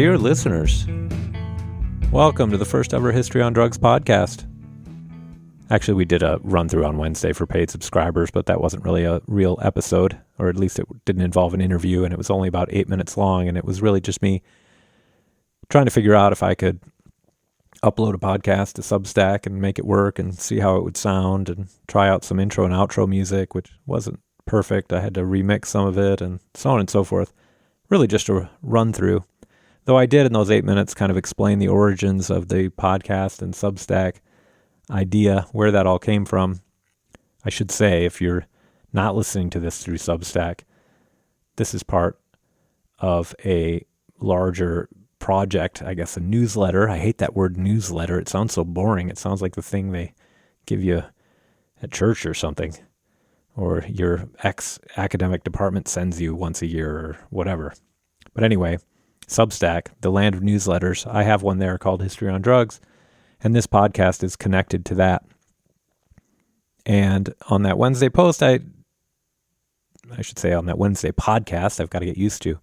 Dear listeners, welcome to the first ever History on Drugs podcast. Actually, we did a run-through on Wednesday for paid subscribers, but that wasn't really a real episode, or at least it didn't involve an interview, and it was only about 8 minutes long, and it was really just me trying to figure out if I could upload a podcast to Substack and make it work and see how it would sound and try out some intro and outro music, which wasn't perfect. I had to remix some of it and so on and so forth. Really just a run-through. Though I did in those 8 minutes kind of explain the origins of the podcast and Substack idea, where that all came from. I should say, if you're not listening to this through Substack, this is part of a larger project, I guess a newsletter. I hate that word newsletter. It sounds so boring. It sounds like the thing they give you at church or something, or your ex-academic department sends you once a year or whatever. But anyway, Substack, the land of newsletters. I have one there called History on Drugs, and this podcast is connected to that. And on that Wednesday post, I should say on that Wednesday podcast, I've got to get used to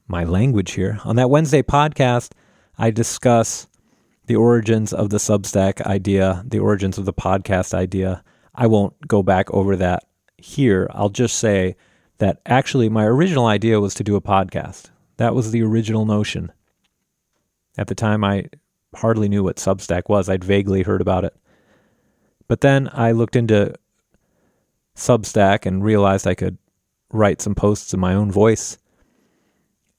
my language here. On that Wednesday podcast, I discuss the origins of the Substack idea, the origins of the podcast idea. I won't go back over that here. I'll just say that actually my original idea was to do a podcast. That was the original notion. At the time, I hardly knew what Substack was. I'd vaguely heard about it. But then I looked into Substack and realized I could write some posts in my own voice.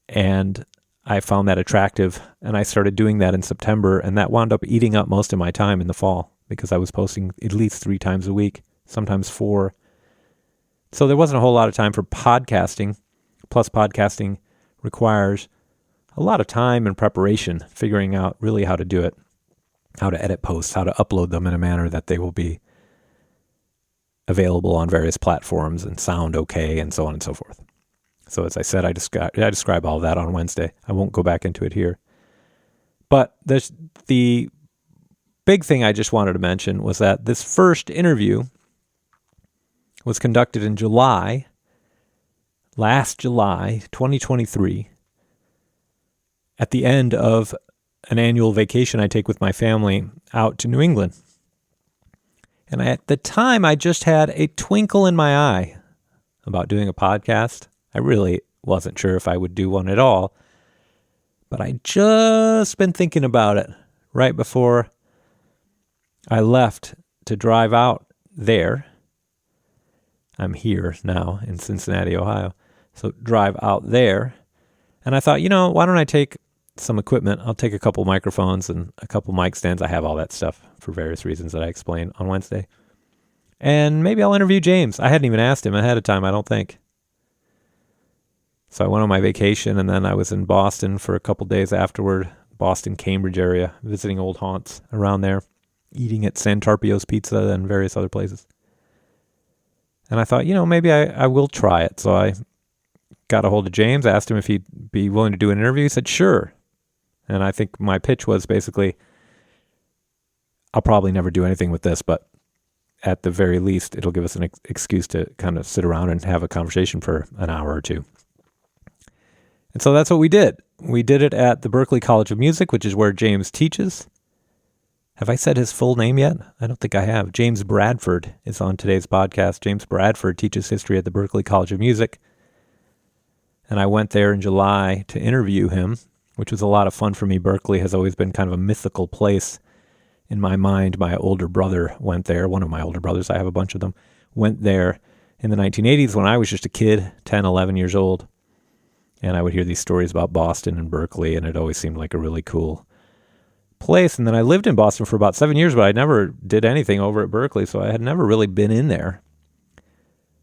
And I found that attractive. And I started doing that in September. And that wound up eating up most of my time in the fall because I was posting at least 3 times a week, sometimes 4. So there wasn't a whole lot of time for podcasting. Plus, podcasting requires a lot of time and preparation, figuring out really how to do it, how to edit posts, how to upload them in a manner that they will be available on various platforms and sound okay, and so on and so forth. So as I said, I describe all of that on Wednesday. I won't go back into it here. But the big thing I just wanted to mention was that this first interview was conducted in last July, 2023, at the end of an annual vacation I take with my family out to New England. And at the time, I just had a twinkle in my eye about doing a podcast. I really wasn't sure if I would do one at all, but I'd just been thinking about it right before I left to drive out there. I'm here now in Cincinnati, Ohio. So drive out there. And I thought, why don't I take some equipment? I'll take a couple microphones and a couple mic stands. I have all that stuff for various reasons that I explained on Wednesday. And maybe I'll interview James. I hadn't even asked him ahead of time, I don't think. So I went on my vacation, and then I was in Boston for a couple days afterward, Boston, Cambridge area, visiting old haunts around there, eating at Santarpio's Pizza and various other places. And I thought, maybe I will try it. So I got a hold of James, asked him if he'd be willing to do an interview. He said, sure. And I think my pitch was basically, I'll probably never do anything with this, but at the very least, it'll give us an excuse to kind of sit around and have a conversation for an hour or two. And so that's what we did. We did it at the Berklee College of Music, which is where James teaches. Have I said his full name yet? I don't think I have. James Bradford is on today's podcast. James Bradford teaches history at the Berklee College of Music. And I went there in July to interview him, which was a lot of fun for me. Berklee has always been kind of a mythical place in my mind. My older brother went there. One of my older brothers, I have a bunch of them, went there in the 1980s when I was just a kid, 10, 11 years old. And I would hear these stories about Boston and Berklee, and it always seemed like a really cool place. And then I lived in Boston for about 7 years, but I never did anything over at Berklee, so I had never really been in there.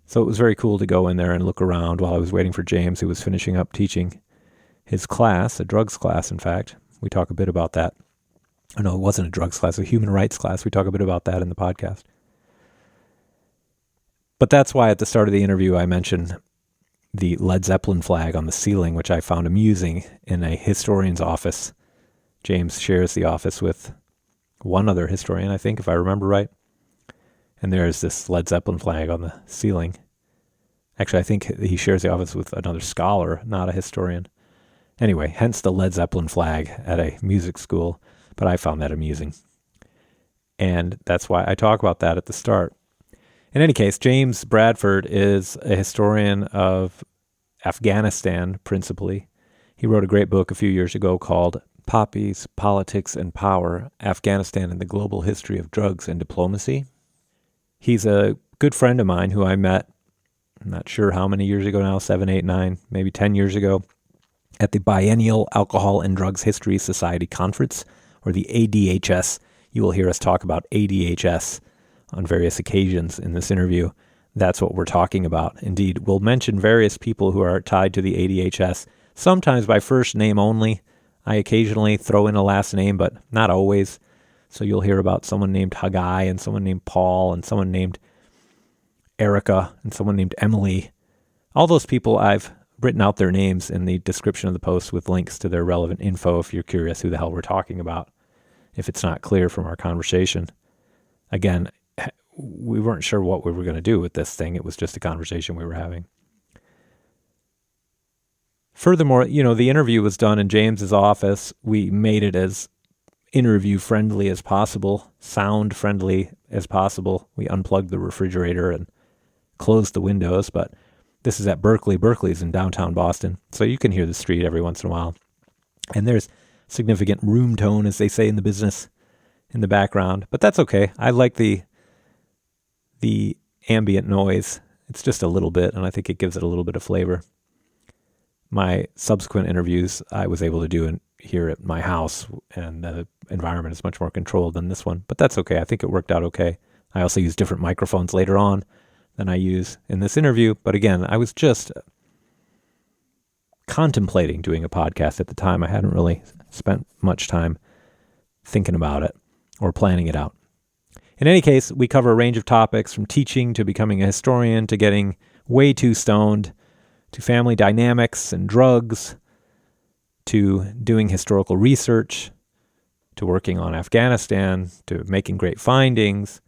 So it was very cool to go in there and look around while I was waiting for James, who was finishing up teaching his class, a drugs class, in fact. We talk a bit about that. Oh, no, it wasn't a drugs class, a human rights class. We talk a bit about that in the podcast. But that's why at the start of the interview I mentioned the Led Zeppelin flag on the ceiling, which I found amusing in a historian's office. James shares the office with one other historian, I think, if I remember right. And there's this Led Zeppelin flag on the ceiling. Actually, I think he shares the office with another scholar, not a historian. Anyway, hence the Led Zeppelin flag at a music school, but I found that amusing. And that's why I talk about that at the start. In any case, James Bradford is a historian of Afghanistan, principally. He wrote a great book a few years ago called Poppies, Politics, and Power, Afghanistan and the Global History of Drugs and Diplomacy. He's a good friend of mine who I met, I'm not sure how many years ago now, 7, 8, 9, maybe 10 years ago, at the Biennial Alcohol and Drugs History Society Conference, or the ADHS. You will hear us talk about ADHS on various occasions in this interview. That's what we're talking about. Indeed, we'll mention various people who are tied to the ADHS, sometimes by first name only. I occasionally throw in a last name, but not always. So you'll hear about someone named Haggai and someone named Paul and someone named Erica and someone named Emily. All those people, I've written out their names in the description of the post with links to their relevant info if you're curious who the hell we're talking about, if it's not clear from our conversation. Again, we weren't sure what we were going to do with this thing. It was just a conversation we were having. Furthermore, the interview was done in James's office. We made it as interview friendly as possible, sound friendly as possible. We unplugged the refrigerator and closed the windows, but this is at Berkeley. Berkeley's in downtown Boston, so you can hear the street every once in a while. And there's significant room tone, as they say in the business, in the background, but that's okay. I like the ambient noise. It's just a little bit, and I think it gives it a little bit of flavor. My subsequent interviews I was able to do here at my house, and the environment is much more controlled than this one, but that's okay. I think it worked out okay. I also use different microphones later on than I use in this interview, but again, I was just contemplating doing a podcast at the time. I hadn't really spent much time thinking about it or planning it out. In any case, we cover a range of topics from teaching to becoming a historian to getting way too stoned to family dynamics and drugs to doing historical research to working on Afghanistan to making great findings,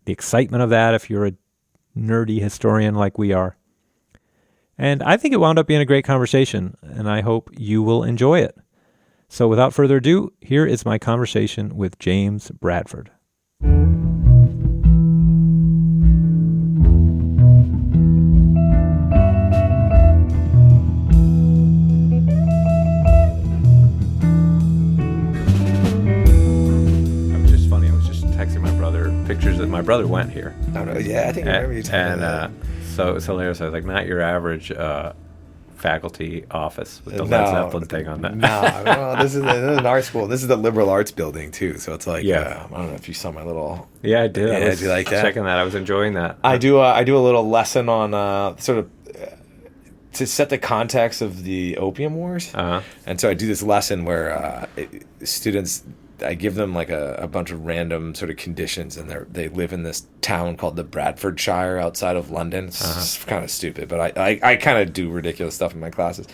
the excitement of that if you're a nerdy historian like we are. And I think it wound up being a great conversation, and I hope you will enjoy it. So without further ado, here is my conversation with James Bradford. Pictures that my brother went here. Oh, no, yeah, I think I remember you telling me that. So it's hilarious. I was like, not your average faculty office with the Led Zeppelin thing on that. No, this is an art school. This is the liberal arts building too. So it's like, I don't know if you saw my little. Yeah, I did. Yeah, I was did you like that? Checking that. I was enjoying that. I do a little lesson on sort of to set the context of the Opium Wars. Uh-huh. And so I do this lesson where students. I give them like a bunch of random sort of conditions, and they live in this town called the Bradford Shire outside of London. It's kind of stupid, but I kind of do ridiculous stuff in my classes.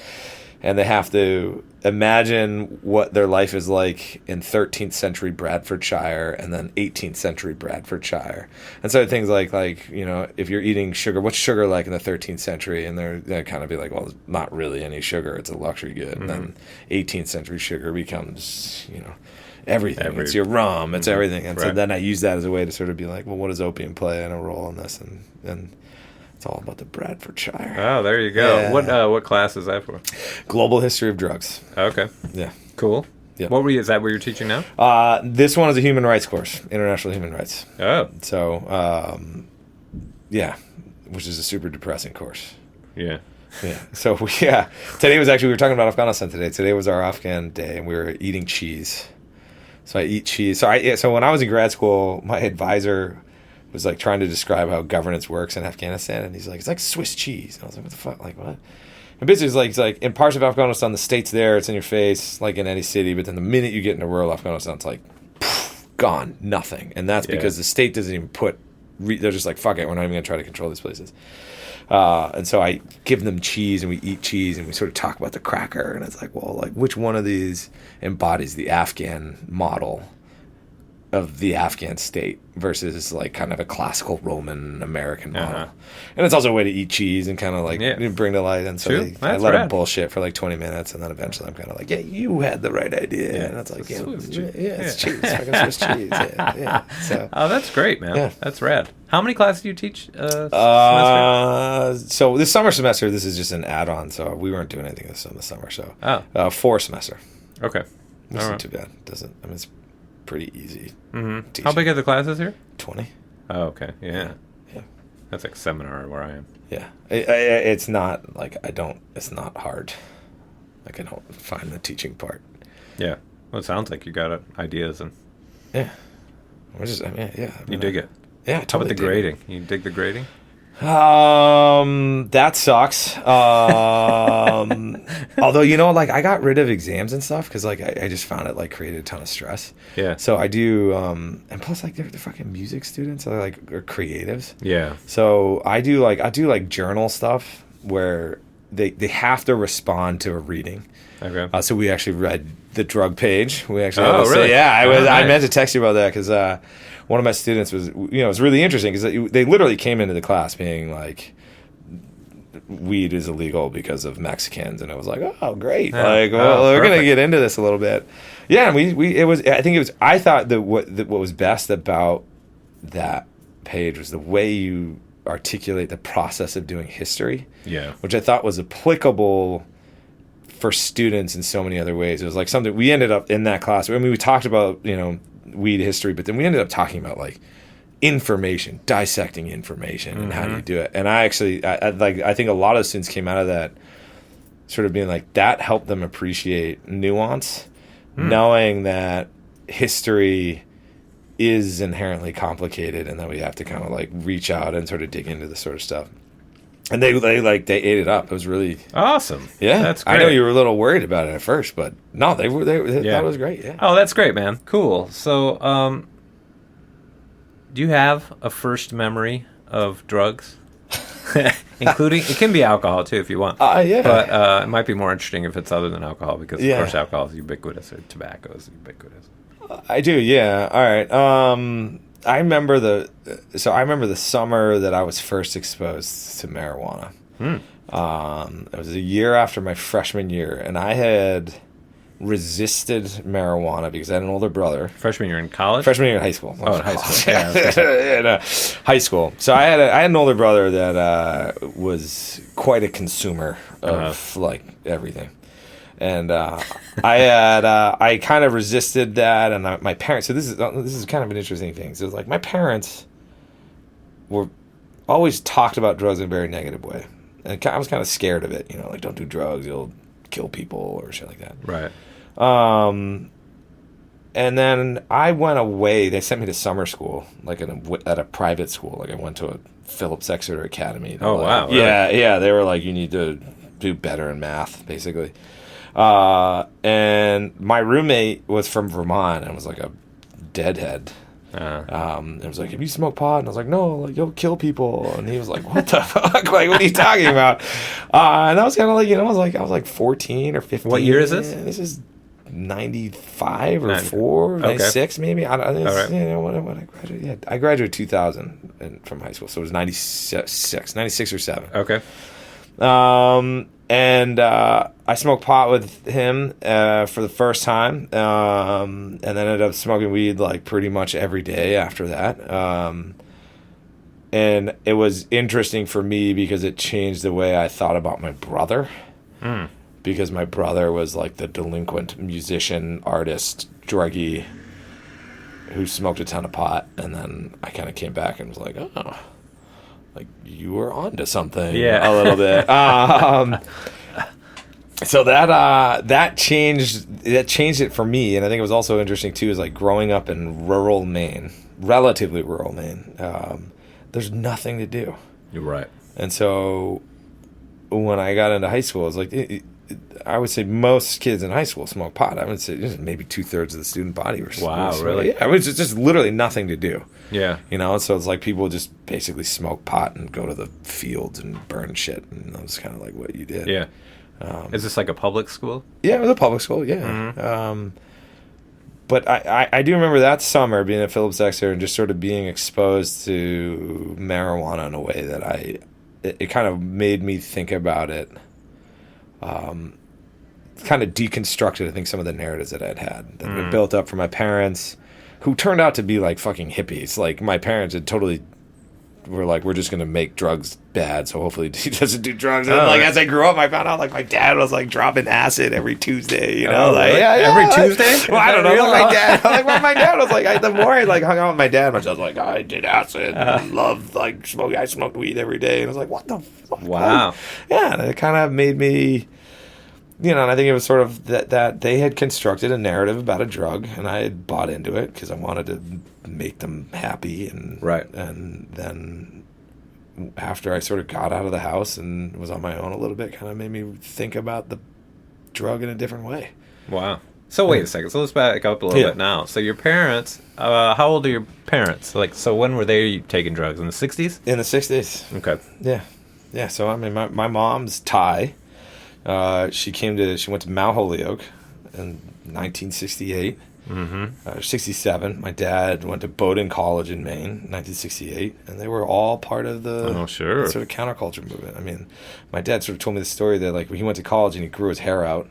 And they have to imagine what their life is like in 13th century Bradfordshire and then 18th century Bradfordshire. And so things like if you're eating sugar, what's sugar like in the 13th century? And they're kind of be like, well, there's not really any sugar. It's a luxury good. Mm-hmm. And then 18th century sugar becomes, everything. It's your rum. It's everything. And so then I use that as a way to sort of be like, well, what does opium play in a role in this? And it's all about the Bradfordshire. Oh, there you go. Yeah. What class is that for? Global History of Drugs. Okay. Yeah. Cool. Yeah. Is that what you're teaching now? This one is a human rights course, international human rights. Oh. So, which is a super depressing course. Yeah. Yeah. So, today was actually, we were talking about Afghanistan today. Today was our Afghan day, and we were eating cheese. So I eat cheese. So when I was in grad school, my advisor was like trying to describe how governance works in Afghanistan, and he's like, it's like Swiss cheese. And I was like, what the fuck? Like, what? And basically, it's like in parts of Afghanistan, the state's there, it's in your face, like in any city. But then the minute you get into rural Afghanistan, it's like gone, nothing. And that's because the state doesn't even they're just like, fuck it, we're not even gonna try to control these places. And so I give them cheese, and we eat cheese, and we sort of talk about the cracker, and it's like, well, like which one of these embodies the Afghan model of the Afghan state versus like kind of a classical Roman American model. And it's also a way to eat cheese and kind of like bring to light. And so I let them bullshit for like 20 minutes, and then eventually I'm kind of like, yeah, you had the right idea. Yeah. And it's like, it's cheese. Fucking Swiss cheese. Yeah. So, oh, that's great, man. Yeah. That's rad. How many classes do you teach semester? So this summer semester, this is just an add-on. So we weren't doing anything this summer. So 4 semester. Okay. Which isn't too bad. It's pretty easy. Mm-hmm. How big are the classes here? 20. Oh, okay. Yeah. That's like seminar where I am. Yeah. It's not like it's not hard. Like I don't find the teaching part. Yeah. Well, it sounds like you got ideas and. Yeah. You dig it. Yeah. How about the grading? You dig the grading? That sucks. Although, like I got rid of exams and stuff because like I just found it like created a ton of stress. Yeah. So I do, and plus like they're fucking music students, so they're like are creatives. Yeah. So I do like journal stuff where they have to respond to a reading. Okay. So we actually read the drug page. We actually. Really? I meant to text you about that because one of my students was, it was really interesting because they literally came into the class being like, weed is illegal because of Mexicans, and I was like, oh, great, we're gonna get into this a little bit. Yeah, and I thought that what was best about that page was the way you articulate the process of doing history. Yeah, which I thought was applicable for students in so many other ways. It was like something we ended up in that class. I mean, we talked about weed history, but then we ended up talking about like information, dissecting information, and how do you do it. And I think a lot of students came out of that sort of being like, that helped them appreciate nuance, knowing that history is inherently complicated and that we have to kind of like reach out and sort of dig into this sort of stuff. And they ate it up. It was really awesome. Yeah, that's great. I know you were a little worried about it at first, but no, they thought it was great. Yeah. Oh, that's great, man. Cool. So, do you have a first memory of drugs, including it can be alcohol too if you want. Yeah. But it might be more interesting if it's other than alcohol because of course alcohol is ubiquitous or tobacco is ubiquitous. I do. Yeah. All right. I remember the summer that I was first exposed to marijuana. It was a year after my freshman year, and I had resisted marijuana because I had an older brother. Freshman year in college? Freshman year in high school. Oh, in high school. Yeah, high school. So I had an older brother that was quite a consumer of like everything. And I kind of resisted that, and my parents. So this is kind of an interesting thing. So it's like my parents were always talked about drugs in a very negative way, and I was kind of scared of it. Like don't do drugs, you'll kill people or shit like that. Right. And then I went away. They sent me to summer school, like at a private school. Like I went to a Phillips Exeter Academy. Oh wow! Really? Yeah. They were like, you need to do better in math, basically. And my roommate was from Vermont and was like a deadhead. It was like, have you smoked pot? And I was like, no, like you'll kill people. And he was like, what the fuck? Like, what are you talking about? And I was kind of like, I was like 14 or 15. What year is this? This is 95 or 4, 96 maybe. I think it's, when I graduated. Yeah, I graduated 2000 from high school, so it was 96 or 7. Okay. And I smoked pot with him for the first time, and then ended up smoking weed like pretty much every day after that. And it was interesting for me because it changed the way I thought about my brother. Because my brother was like the delinquent musician, artist, druggie who smoked a ton of pot, and then I kind of came back and was like, oh, like you were onto something a little bit. So that changed it for me, and I think it was also interesting too. Is like growing up in rural Maine, relatively rural Maine. There's nothing to do. You're right. And so when I got into high school, I was like, I would say most kids in high school smoke pot. I would say maybe 2/3 of the student body were. Wow, really? Yeah, it was just literally nothing to do. Yeah. So it's like people just basically smoke pot and go to the fields and burn shit, and that was kind of like what you did. Yeah. Is this like a public school? Yeah, it was a public school. Yeah. Mm-hmm. But I do remember that summer being at Phillips Exeter and just sort of being exposed to marijuana in a way that it kind of made me think about it. Kind of deconstructed, I think, some of the narratives that I'd had that had been built up for my parents, who turned out to be like fucking hippies. Like my parents had totally were like, we're just gonna make drugs bad, so hopefully he doesn't do drugs. And like as I grew up, I found out like my dad was like dropping acid every Tuesday. You know, like really? Every Tuesday. Well, I don't know. Like my dad was like, the more I like hung out with my dad, I was like, I did acid. I loved like smoking. I smoked weed every day, and I was like, what the fuck? Wow. Yeah, and it kind of made me. You know, and I think it was sort of that they had constructed a narrative about a drug, and I had bought into it because I wanted to make them happy. And right. And then after I sort of got out of the house and was on my own a little bit, kind of made me think about the drug in a different way. Wow. So wait a second. So let's back up a little bit now. So your parents, how old are your parents? Like, so when were they taking drugs? In the 60s? In the 60s. Okay. Yeah. Yeah. So I mean, my mom's Thai. She went to Mount Holyoke in 1968, 67. My dad went to Bowdoin College in Maine, 1968, and they were all part of the sort of counterculture movement. I mean, my dad sort of told me the story that like when he went to college and he grew his hair out,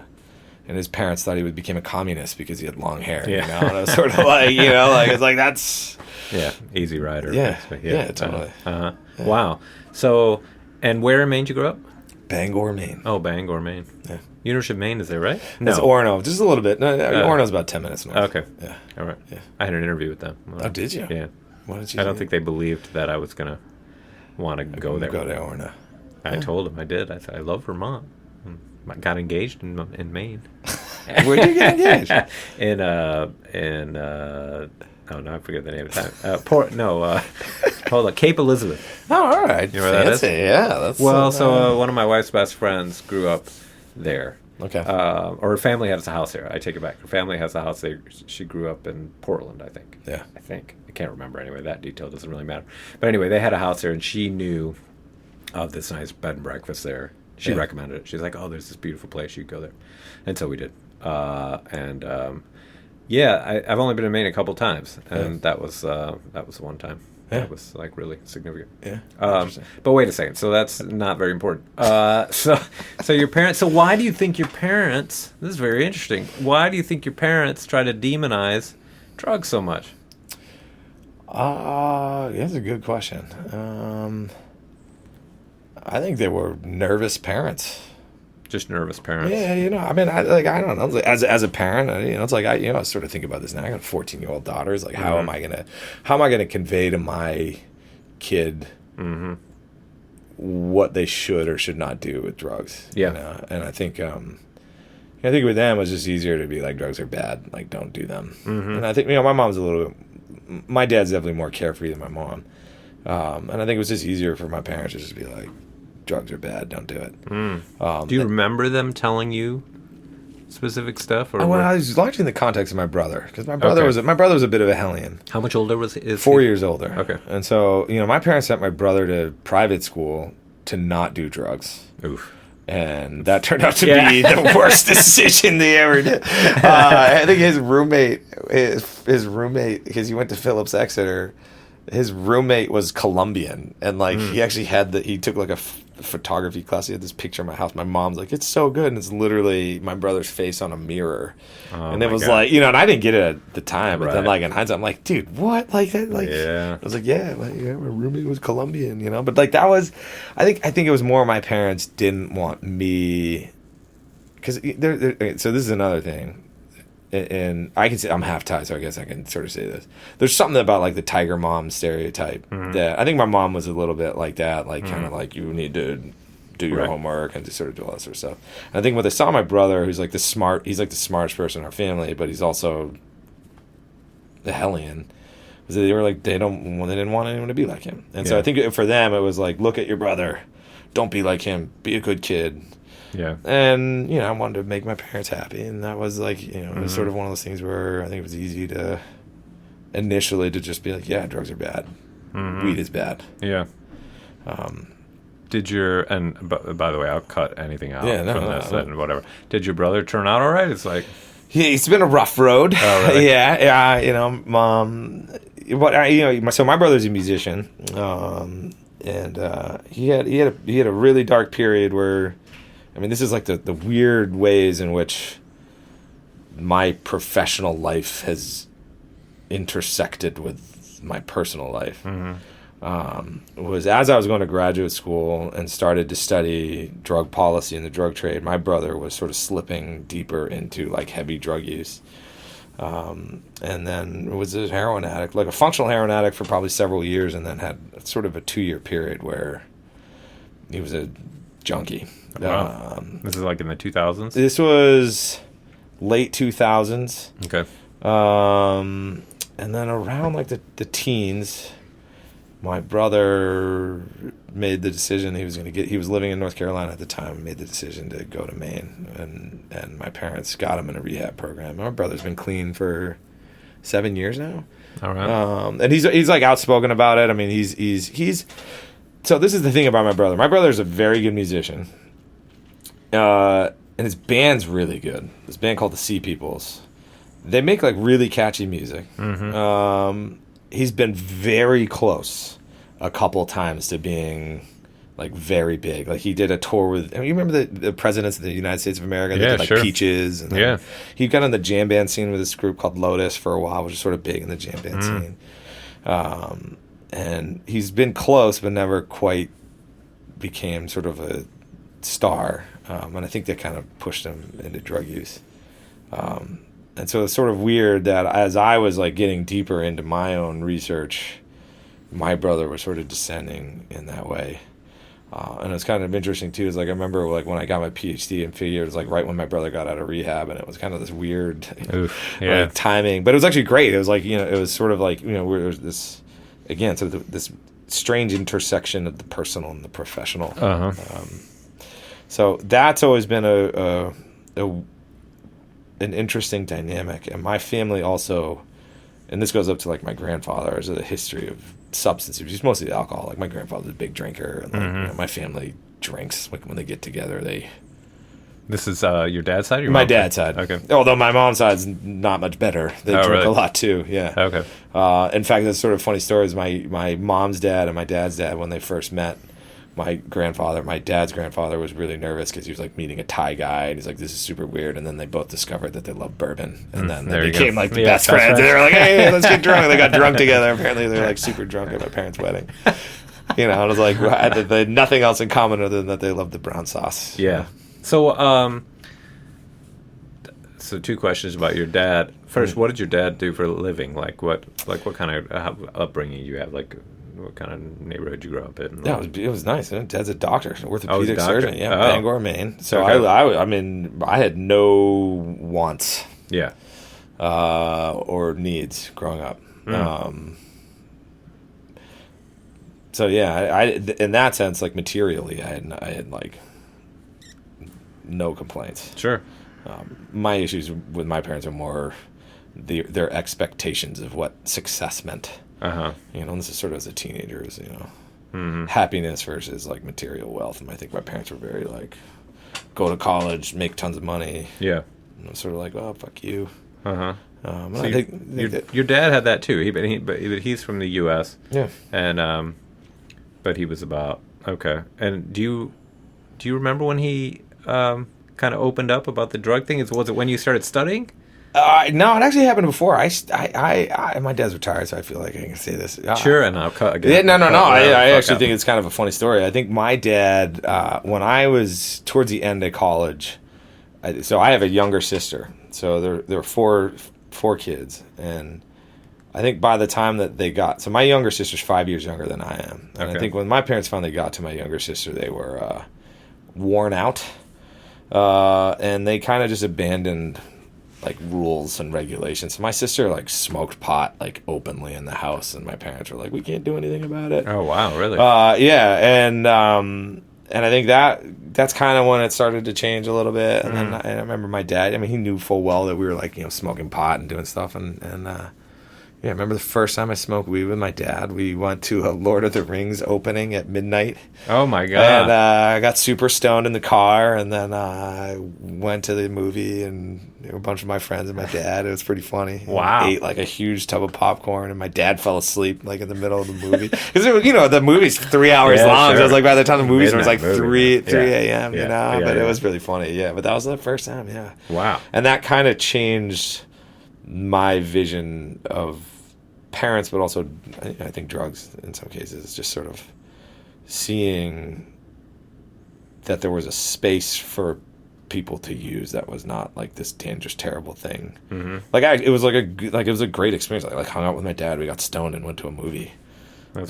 and his parents thought he became a communist because he had long hair. Yeah. You know, and it was sort of like, you know, like it's like that's easy rider. Yeah, totally. Yeah. Wow. So, and where in Maine you grew up? Bangor, Maine. Oh, Bangor, Maine. Yeah. University of Maine is there, right? No. It's Orono, just a little bit. No, Orono's about 10 minutes north. Okay. Yeah. All right. Yeah. I had an interview with them. Oh, did you? Yeah. What did you? I don't think they believed that I was gonna want to go there. Go to Orono. I told them I did. I said I love Vermont. I got engaged in Maine. Where did you get engaged? Oh no, I forget the name of the time. Hold on, Cape Elizabeth. Oh, all right. You know where that is? Yeah, that's one of my wife's best friends grew up there. Okay. Or her family has a house there. I take it back. Her family has a house there. She grew up in Portland, I think. Yeah. I can't remember anyway. That detail doesn't really matter. But anyway, they had a house there, and she knew of this nice bed and breakfast there. She recommended it. She's like, "Oh, there's this beautiful place. You go there," and so we did. I've only been in Maine a couple times, and that was the one time. Yeah. That was like really significant. Yeah. But wait a second. So that's not very important. So your parents. So why do you think your parents? This is very interesting. Why do you think your parents try to demonize drugs so much? That's a good question. I think they were nervous parents. Just nervous parents. Yeah, you know, I mean, I don't know. As a parent, you know, it's like I sort of think about this now. I got a 14-year-old daughter. It's like, how am I gonna convey to my kid what they should or should not do with drugs? Yeah. You know? And I think with them it was just easier to be like, drugs are bad, like don't do them. And I think, you know, my mom's a little bit. My dad's definitely more carefree than my mom, and I think it was just easier for my parents to just be like, drugs are bad, don't do it. Do you remember them telling you specific stuff? Or I was largely in the context of my brother, because my brother was a bit of a hellion. How much older was he? 4 years older. Okay. And so, you know, my parents sent my brother to private school to not do drugs. Oof. And that turned out to be the worst decision they ever did. I think his roommate, because he went to Phillips Exeter, his roommate was Colombian, and like he actually he took like a photography class. He had this picture of my house. My mom's like, it's so good, and it's literally my brother's face on a mirror. And it was like, you know, and I didn't get it at the time, but then like in hindsight, I'm like, dude, what? Like that? Like, I was like, my roommate was Colombian, you know. But like that was, I think it was more my parents didn't want me, because so this is another thing. And I can say I'm half Thai, so I guess I can sort of say this. There's something about like the tiger mom stereotype that I think my mom was a little bit like that, like kind of like you need to do your homework and just sort of do all that sort of stuff. And I think when they saw my brother, who's like he's like the smartest person in our family, but he's also the hellion. They were like they didn't want anyone to be like him, and so I think for them it was like, look at your brother, don't be like him, be a good kid. Yeah. And, you know, I wanted to make my parents happy. And that was like, you know, it was sort of one of those things where I think it was easy to initially to just be like, yeah, drugs are bad. Weed is bad. Yeah. By the way, I'll cut anything out from this and whatever. Did your brother turn out all right? It's like, It's been a rough road. Oh, really? Yeah. So my brother's a musician, and he had a really dark period where, I mean, this is like the weird ways in which my professional life has intersected with my personal life. Was as I was going to graduate school and started to study drug policy and the drug trade, my brother was sort of slipping deeper into like heavy drug use. And then was a heroin addict, like a functional heroin addict for probably several years, and then had sort of a 2-year period where he was a junkie. Wow. This is like in the 2000s? This was late 2000s. Okay. And then around like the teens, my brother made the decision he was living in North Carolina at the time, made the decision to go to Maine, and my parents got him in a rehab program. My brother's been clean for 7 years now. All right. And he's like outspoken about it. I mean, he's so this is the thing about my brother. My brother's a very good musician. And his band's really good. This band called the Sea Peoples. They make like really catchy music. He's been very close a couple times to being like very big. Like he did a tour with, I mean, you remember the presidents of the United States of America? They did like sure. Peaches. And he got on the jam band scene with this group called Lotus for a while, which was sort of big in the jam band scene. And he's been close, but never quite became sort of a star. And I think that kind of pushed him into drug use. And so it's sort of weird that as I was like getting deeper into my own research, my brother was sort of descending in that way. And it's kind of interesting too, is like I remember like when I got my PhD in figure, it was like right when my brother got out of rehab, and it was kind of this weird like timing. But it was actually great. It was like, it was sort of like, there was this, again, sort of this strange intersection of the personal and the professional. So that's always been an interesting dynamic. And my family also, and this goes up to like my grandfather, has a history of substance abuse, mostly alcohol. Like my grandfather's a big drinker, and like, my family drinks. Like when they get together, This is your dad's side or your my mom's dad's side? side. Okay. Although my mom's side's not much better. They drink really? a lot too. Yeah. Okay. In fact, that's sort of funny story. Is my mom's dad and my dad's dad, when they first met, my dad's grandfather was really nervous because he was like meeting a Thai guy, and he's like, this is super weird. And then they both discovered that they love bourbon, and then they became like the best friends. And they were like, hey, let's get drunk. And they got drunk together. Apparently they're like super drunk at my parents' wedding. And I was like, they had nothing else in common other than that they loved the brown sauce. Yeah. So, so 2 questions about your dad. First, what did your dad do for a living? Like what kind of upbringing you have? Like, what kind of neighborhood you grew up in? Yeah, it was nice. Dad's a doctor, an orthopedic surgeon. Yeah, oh. Bangor, Maine. So okay. I mean, I had no wants. Yeah. Or needs growing up. So yeah, I in that sense, like materially, I had like no complaints. Sure. My issues with my parents are more their expectations of what success meant. This is sort of as a teenager, is happiness versus like material wealth. And I think my parents were very like, go to college, make tons of money. Yeah. And I was sort of like, oh, fuck you. So I think your dad had that too. But he's from the U.S. Yeah. And but he was about okay. And do you remember when he kind of opened up about the drug thing? Was it when you started studying? No, it actually happened before. My dad's retired, so I feel like I can say this. Sure, and I'll cut again. Yeah, no. I actually think it's kind of a funny story. I think my dad, when I was towards the end of college, so I have a younger sister. So there were four kids, and I think by the time that they got, so my younger sister's 5 years younger than I am, and I think when my parents finally got to my younger sister, they were worn out, and they kind of just abandoned like rules and regulations. So my sister like smoked pot like openly in the house, and my parents were like, we can't do anything about it. Oh wow, really? Yeah, and I think that's kind of when it started to change a little bit. And then I remember my dad, I mean, he knew full well that we were like, smoking pot and doing stuff, and Yeah, I remember the first time I smoked weed with my dad. We went to a Lord of the Rings opening at midnight. Oh my And god! I got super stoned in the car, and then I went to the movie, and there were a bunch of my friends and my dad. It was pretty funny. Wow! We ate like a huge tub of popcorn, and my dad fell asleep like in the middle of the movie because the movie's 3 hours long. Sure. So it was like by the time the movie started, it was like Midnight movie, 3 a.m. Yeah, But it was really funny. Yeah, but that was the first time. Yeah. Wow! And that kind of changed my vision of parents, but also I think drugs in some cases, just sort of seeing that there was a space for people to use that was not like this dangerous, terrible thing. Mm-hmm. It was it was a great experience. I hung out with my dad. We got stoned and went to a movie. It was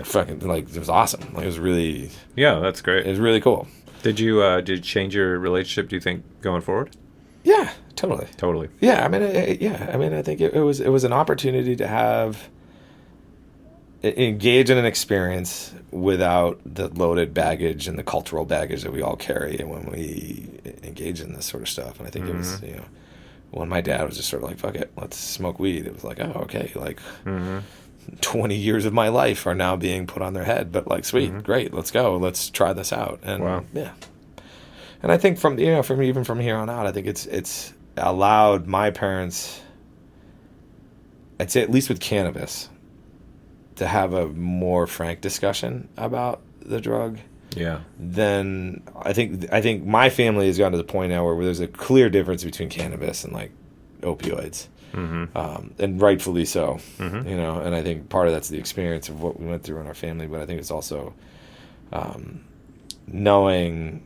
fucking it was awesome. It was really that's great. It was really cool. Did you change your relationship? Do you think going forward? Yeah, totally. Yeah, I mean, I think it was an opportunity to engage in an experience without the loaded baggage and the cultural baggage that we all carry when we engage in this sort of stuff. And I think it was, when my dad was just sort of like, fuck it, let's smoke weed. It was like, oh, okay, 20 years of my life are now being put on their head, but sweet, great, let's go, let's try this out. And wow. Yeah. And I think from here on out, I think it's allowed my parents, I'd say at least with cannabis, to have a more frank discussion about the drug. Yeah. Then I think my family has gotten to the point now where there's a clear difference between cannabis and opioids, and rightfully so. And I think part of that's the experience of what we went through in our family, but I think it's also knowing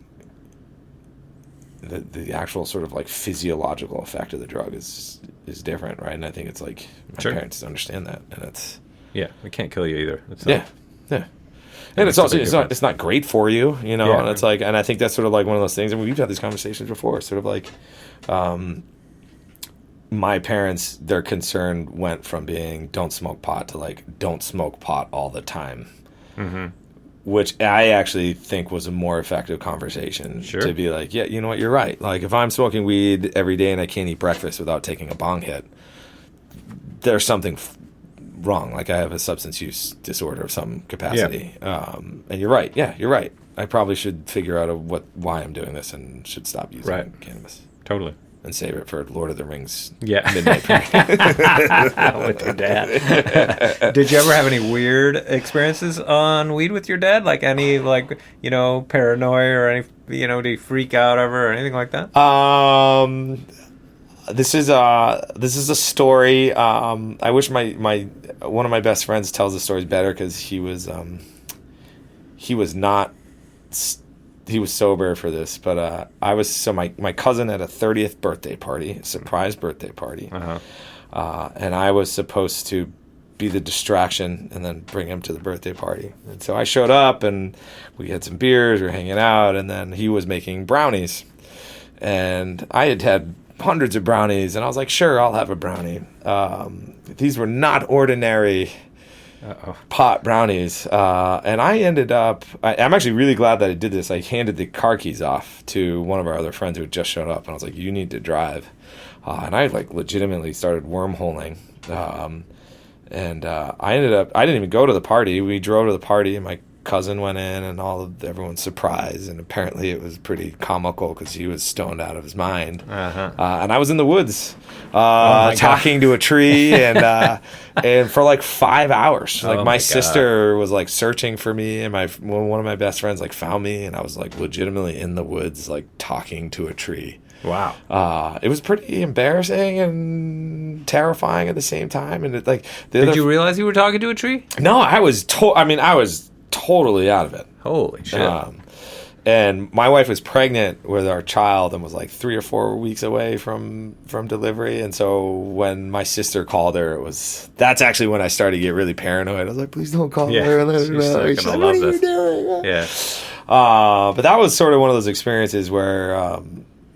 the actual sort of physiological effect of the drug is different, right? And I think it's my parents understand that, and it's it can't kill you either. It's not, and it's also it's not great for you, and it's and I think that's sort of one of those things. And we've had these conversations before, sort of my parents, their concern went from being don't smoke pot to don't smoke pot all the time. Mm-hmm. Which I actually think was a more effective conversation. Sure. To be yeah, you know what, you're right. If I'm smoking weed every day and I can't eat breakfast without taking a bong hit, there's something wrong. I have a substance use disorder of some capacity. Yeah. And you're right. Yeah, you're right. I probably should figure out why I'm doing this and should stop using cannabis. Totally. And save it for Lord of the Rings midnight with your dad. Did you ever have any weird experiences on weed with your dad? Any paranoia or any did he freak out ever or anything like that? This is a story. I wish my one of my best friends tells the stories better because he was sober for this, but my cousin had a 30th birthday party, a surprise birthday party, and I was supposed to be the distraction and then bring him to the birthday party. And so I showed up, and we had some beers, we were hanging out, and then he was making brownies, and I had hundreds of brownies, and I was like, sure, I'll have a brownie. These were not ordinary pot brownies, and I ended up I'm actually really glad that I did this. I handed the car keys off to one of our other friends who had just showed up, and I was like, you need to drive, and I legitimately started wormholing, and I didn't even go to the party. We drove to the party, and my cousin went in, and everyone's surprised, and apparently it was pretty comical because he was stoned out of his mind, and I was in the woods talking to a tree, and and for 5 hours, my sister was searching for me, and one of my best friends found me, and I was legitimately in the woods talking to a tree. Wow. It was pretty embarrassing and terrifying at the same time, and did you realize you were talking to a tree? No, I was totally out of it. Holy shit. And my wife was pregnant with our child and was 3 or 4 weeks away from delivery. And so when my sister called her, that's actually when I started to get really paranoid. I was like, please don't call her. And let her know. She's like, what are you doing? Yeah. But that was sort of one of those experiences where,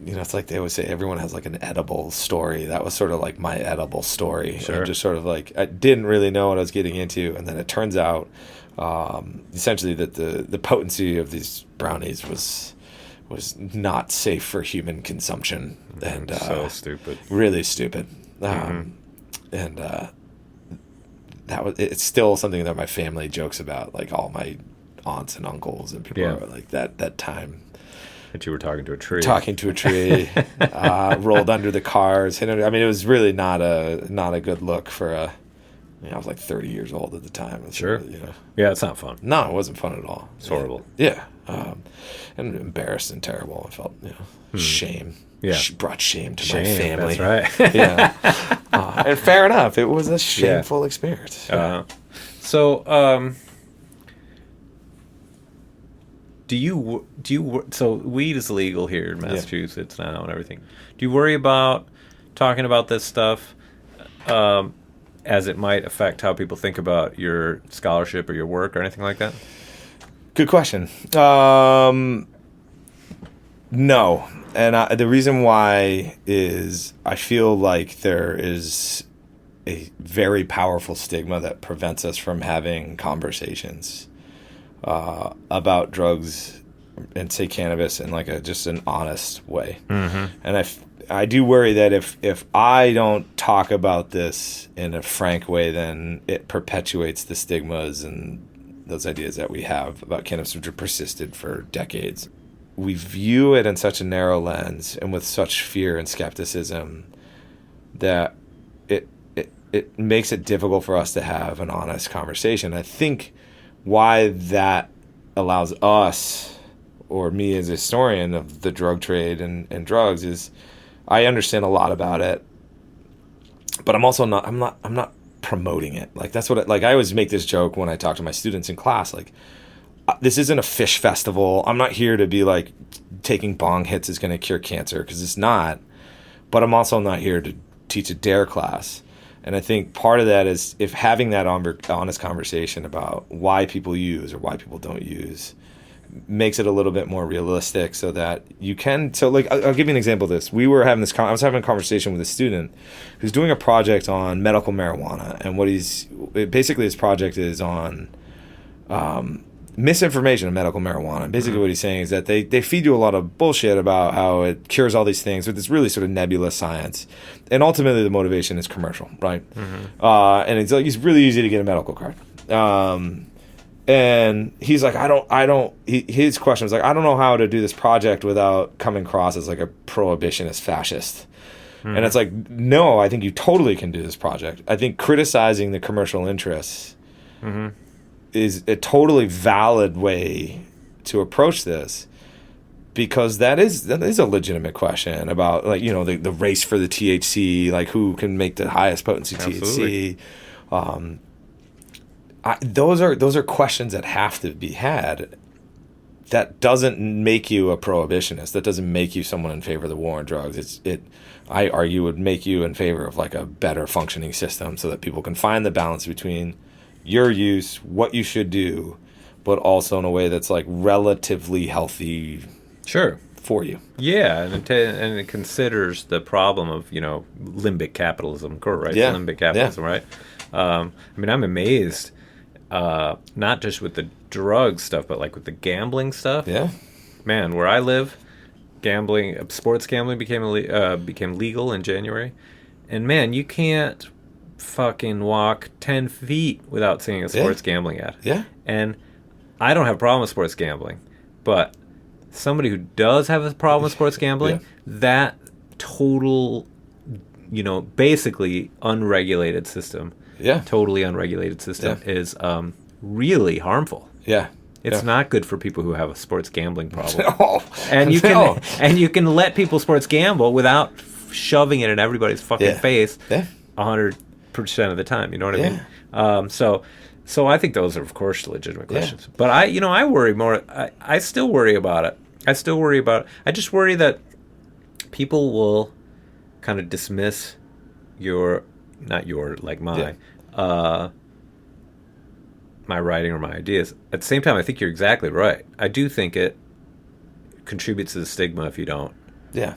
it's like they always say everyone has an edible story. That was sort of my edible story. Sure. And just sort of I didn't really know what I was getting into. And then it turns out, essentially that the potency of these brownies was not safe for human consumption, and so stupid, really stupid. And it's still something that my family jokes about. Like all my aunts and uncles and people are like that time. That you were talking to a tree. Rolled under the cars. I mean, it was really not a good look for a. I was like 30 years old at the time. Sure. Yeah, it's not fun. No, it wasn't fun at all. It's horrible. Yeah. And embarrassed and terrible. I felt, shame. Yeah. She brought shame to my family. That's right. Yeah. And fair enough. It was a shameful experience. So so weed is legal here in Massachusetts now and everything. Do you worry about talking about this stuff as it might affect how people think about your scholarship or your work or anything like that? Good question. No. And the reason why is I feel like there is a very powerful stigma that prevents us from having conversations about drugs and say cannabis in like just an honest way. Mm-hmm. And I do worry that if I don't talk about this in a frank way, then it perpetuates the stigmas and those ideas that we have about cannabis, which have persisted for decades. We view it in such a narrow lens and with such fear and skepticism that it makes it difficult for us to have an honest conversation. I think why that allows us, or me as a historian of the drug trade and drugs, is I understand a lot about it, but I'm not promoting it. Like that's what I always make this joke when I talk to my students in class. Like, this isn't a fish festival. I'm not here to be like taking bong hits is going to cure cancer, because it's not. But I'm also not here to teach a dare class. And I think part of that is if having that honest conversation about why people use or why people don't use makes it a little bit more realistic, so that you can. So like I'll give you an example of this. I was having a conversation with a student who's doing a project on medical marijuana, and basically his project is on misinformation of medical marijuana. And basically what he's saying is that they feed you a lot of bullshit about how it cures all these things with this really sort of nebulous science. And ultimately the motivation is commercial, right? Mm-hmm. And it's really easy to get a medical card. And he's like, his question was like, I don't know how to do this project without coming across as like a prohibitionist fascist. Mm-hmm. And it's like, no, I think you totally can do this project. I think criticizing the commercial interests is a totally valid way to approach this, because that is a legitimate question about, like, the race for the THC, like who can make the highest potency THC. Those are questions that have to be had. That doesn't make you a prohibitionist. That doesn't make you someone in favor of the war on drugs. I argue, would make you in favor of like a better functioning system, so that people can find the balance between your use, what you should do, but also in a way that's like relatively healthy. Sure. For you. Yeah, and it considers the problem of, limbic capitalism, right? Yeah. Limbic capitalism, right? I mean, I'm amazed, not just with the drug stuff, but like with the gambling stuff. Yeah. Man, where I live, sports gambling became legal in January. And man, you can't fucking walk 10 feet without seeing a sports gambling ad. Yeah. And I don't have a problem with sports gambling, but somebody who does have a problem with sports gambling, that total, basically unregulated system, totally unregulated system is really harmful. Yeah. It's not good for people who have a sports gambling problem. And you can let people sports gamble without shoving it in everybody's fucking face 100% of the time. You know what I mean? So I think those are, of course, legitimate questions. But I worry more. I still worry about it. I just worry that people will kind of dismiss my writing or my ideas. At the same time, I think you're exactly right. I do think it contributes to the stigma if you don't. Yeah.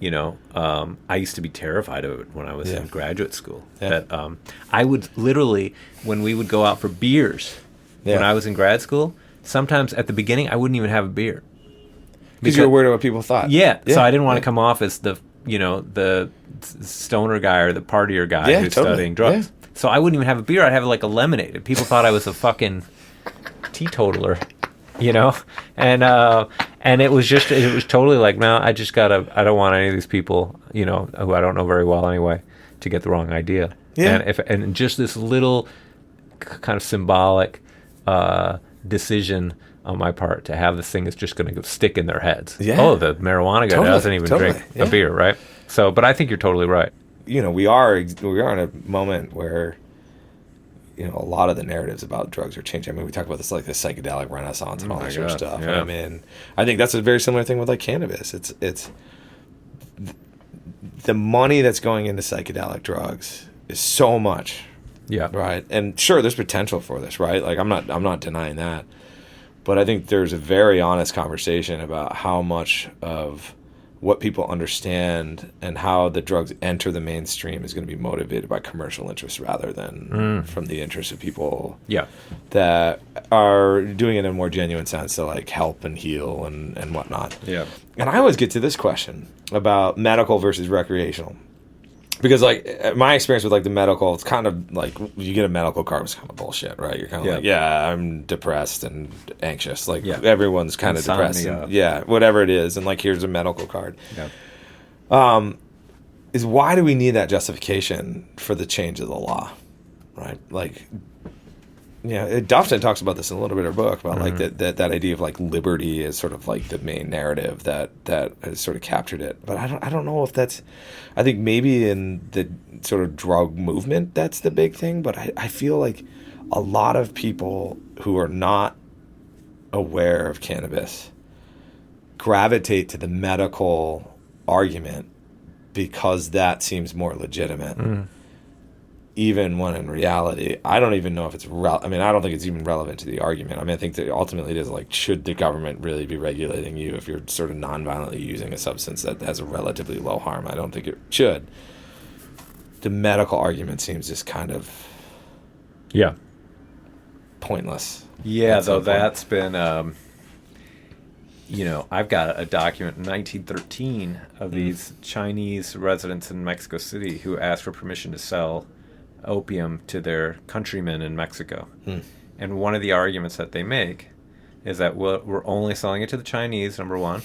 I used to be terrified of it when I was in graduate school. That I would literally, when we would go out for beers, when I was in grad school, sometimes at the beginning I wouldn't even have a beer. Because you were worried about what people thought. Yeah. So I didn't want to come off as the stoner guy or the partier guy who's studying drugs. So I wouldn't even have a beer. I'd have like a lemonade. And people thought I was a fucking teetotaler, you know? And it was totally like, no, I don't want any of these people, you know, who I don't know very well anyway, to get the wrong idea. Yeah. And just this little kind of symbolic decision on my part to have this thing that's just going to stick in their heads. Yeah. Oh, the marijuana guy doesn't even drink a beer, right? So, but I think you're totally right. You know, we are in a moment where, you know, a lot of the narratives about drugs are changing. I mean, we talk about this like the psychedelic renaissance and all that sort of stuff. Yeah. I mean, I think that's a very similar thing with like cannabis. It's the money that's going into psychedelic drugs is so much. Yeah. Right. And sure, there's potential for this, right? Like I'm not denying that. But I think there's a very honest conversation about how much of what people understand and how the drugs enter the mainstream is going to be motivated by commercial interests rather than from the interests of people that are doing it in a more genuine sense to like help and heal and whatnot. Yeah. And I always get to this question about medical versus recreational. Because, like, my experience with, like, the medical, it's kind of, like, you get a medical card, it's kind of bullshit, right? You're kind of like, I'm depressed and anxious. Like, everyone's kind of depressed. And, whatever it is. And, like, here's a medical card. Yeah. Is why do we need that justification for the change of the law, right? Like, Duffton talks about this in a little bit of her book, about, like, that idea of, like, liberty is sort of, like, the main narrative that has sort of captured it. But I don't know if that's... I think maybe in the sort of drug movement, that's the big thing. But I feel like a lot of people who are not aware of cannabis gravitate to the medical argument because that seems more legitimate. Even when in reality, I don't even know if it's I don't think it's even relevant to the argument. I mean, I think that ultimately it is like, should the government really be regulating you if you're sort of non-violently using a substance that has a relatively low harm? I don't think it should. The medical argument seems just kind of pointless. Yeah, though that's been, I've got a document in 1913 of these Chinese residents in Mexico City who asked for permission to sell opium to their countrymen in Mexico. And one of the arguments that they make is that we're only selling it to the Chinese, number one,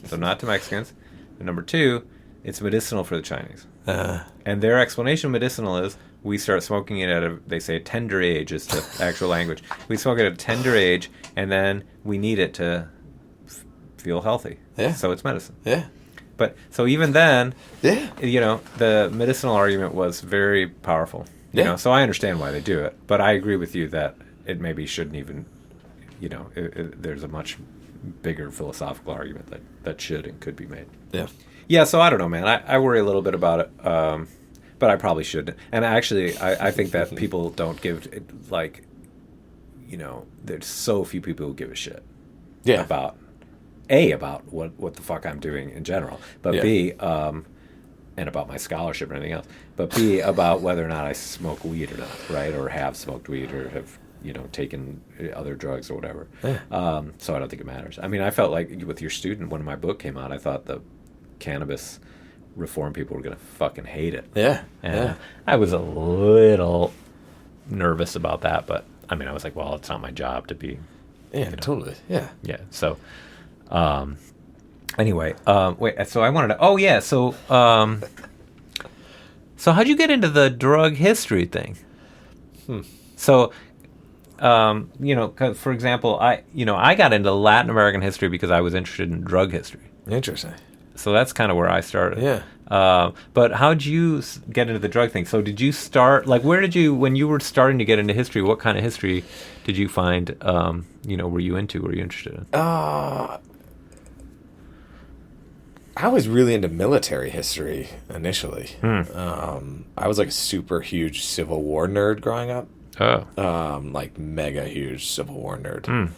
so not to Mexicans, and number two, it's medicinal for the Chinese. And their explanation of medicinal is we start smoking it at they say a tender age is the actual language. We smoke it at a tender age, and then we need it to feel healthy. So it's medicine. But so even then, the medicinal argument was very powerful. You know, so I understand why they do it, but I agree with you that it maybe shouldn't even. There's a much bigger philosophical argument that should and could be made. Yeah. So I don't know, man. I worry a little bit about it, but I probably shouldn't. And actually, I think that people don't give it, like, there's so few people who give a shit. About what the fuck I'm doing in general, but B, and about my scholarship and anything else, but B, about whether or not I smoke weed or not, right? Or have smoked weed or have, taken other drugs or whatever. So I don't think it matters. I mean, I felt like with your student, when my book came out, I thought the cannabis reform people were going to fucking hate it. And I was a little nervous about that, but I mean, I was like, well, it's not my job to be. Totally. Yeah. So, anyway, wait. So I wanted to. So how'd you get into the drug history thing? So, for example, I got into Latin American history because I was interested in drug history. Interesting. So that's kind of where I started. But how'd you get into the drug thing? So did you start, like, when you were starting to get into history, what kind of history did you find, were you interested in? I was really into military history initially. I was like a super huge Civil War nerd growing up. Like mega huge Civil War nerd.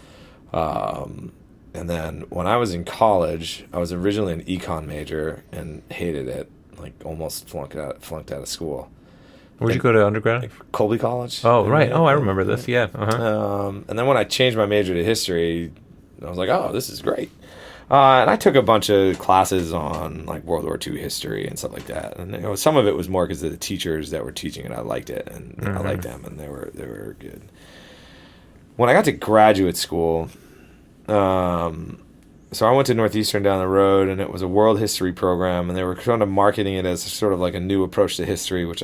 And then when I was in college, I was originally an econ major and hated it. Like almost flunked out of school. Where'd you go to undergrad? Like Colby College. Oh, right. I remember this. Yeah. And then when I changed my major to history, I was like, oh, this is great. And I took a bunch of classes on like World War II history and stuff like that. And some of it was more because of the teachers that were teaching it. I liked it, and I liked them, and they were good. When I got to graduate school, so I went to Northeastern down the road, and it was a world history program, and they were kind of marketing it as sort of like a new approach to history, which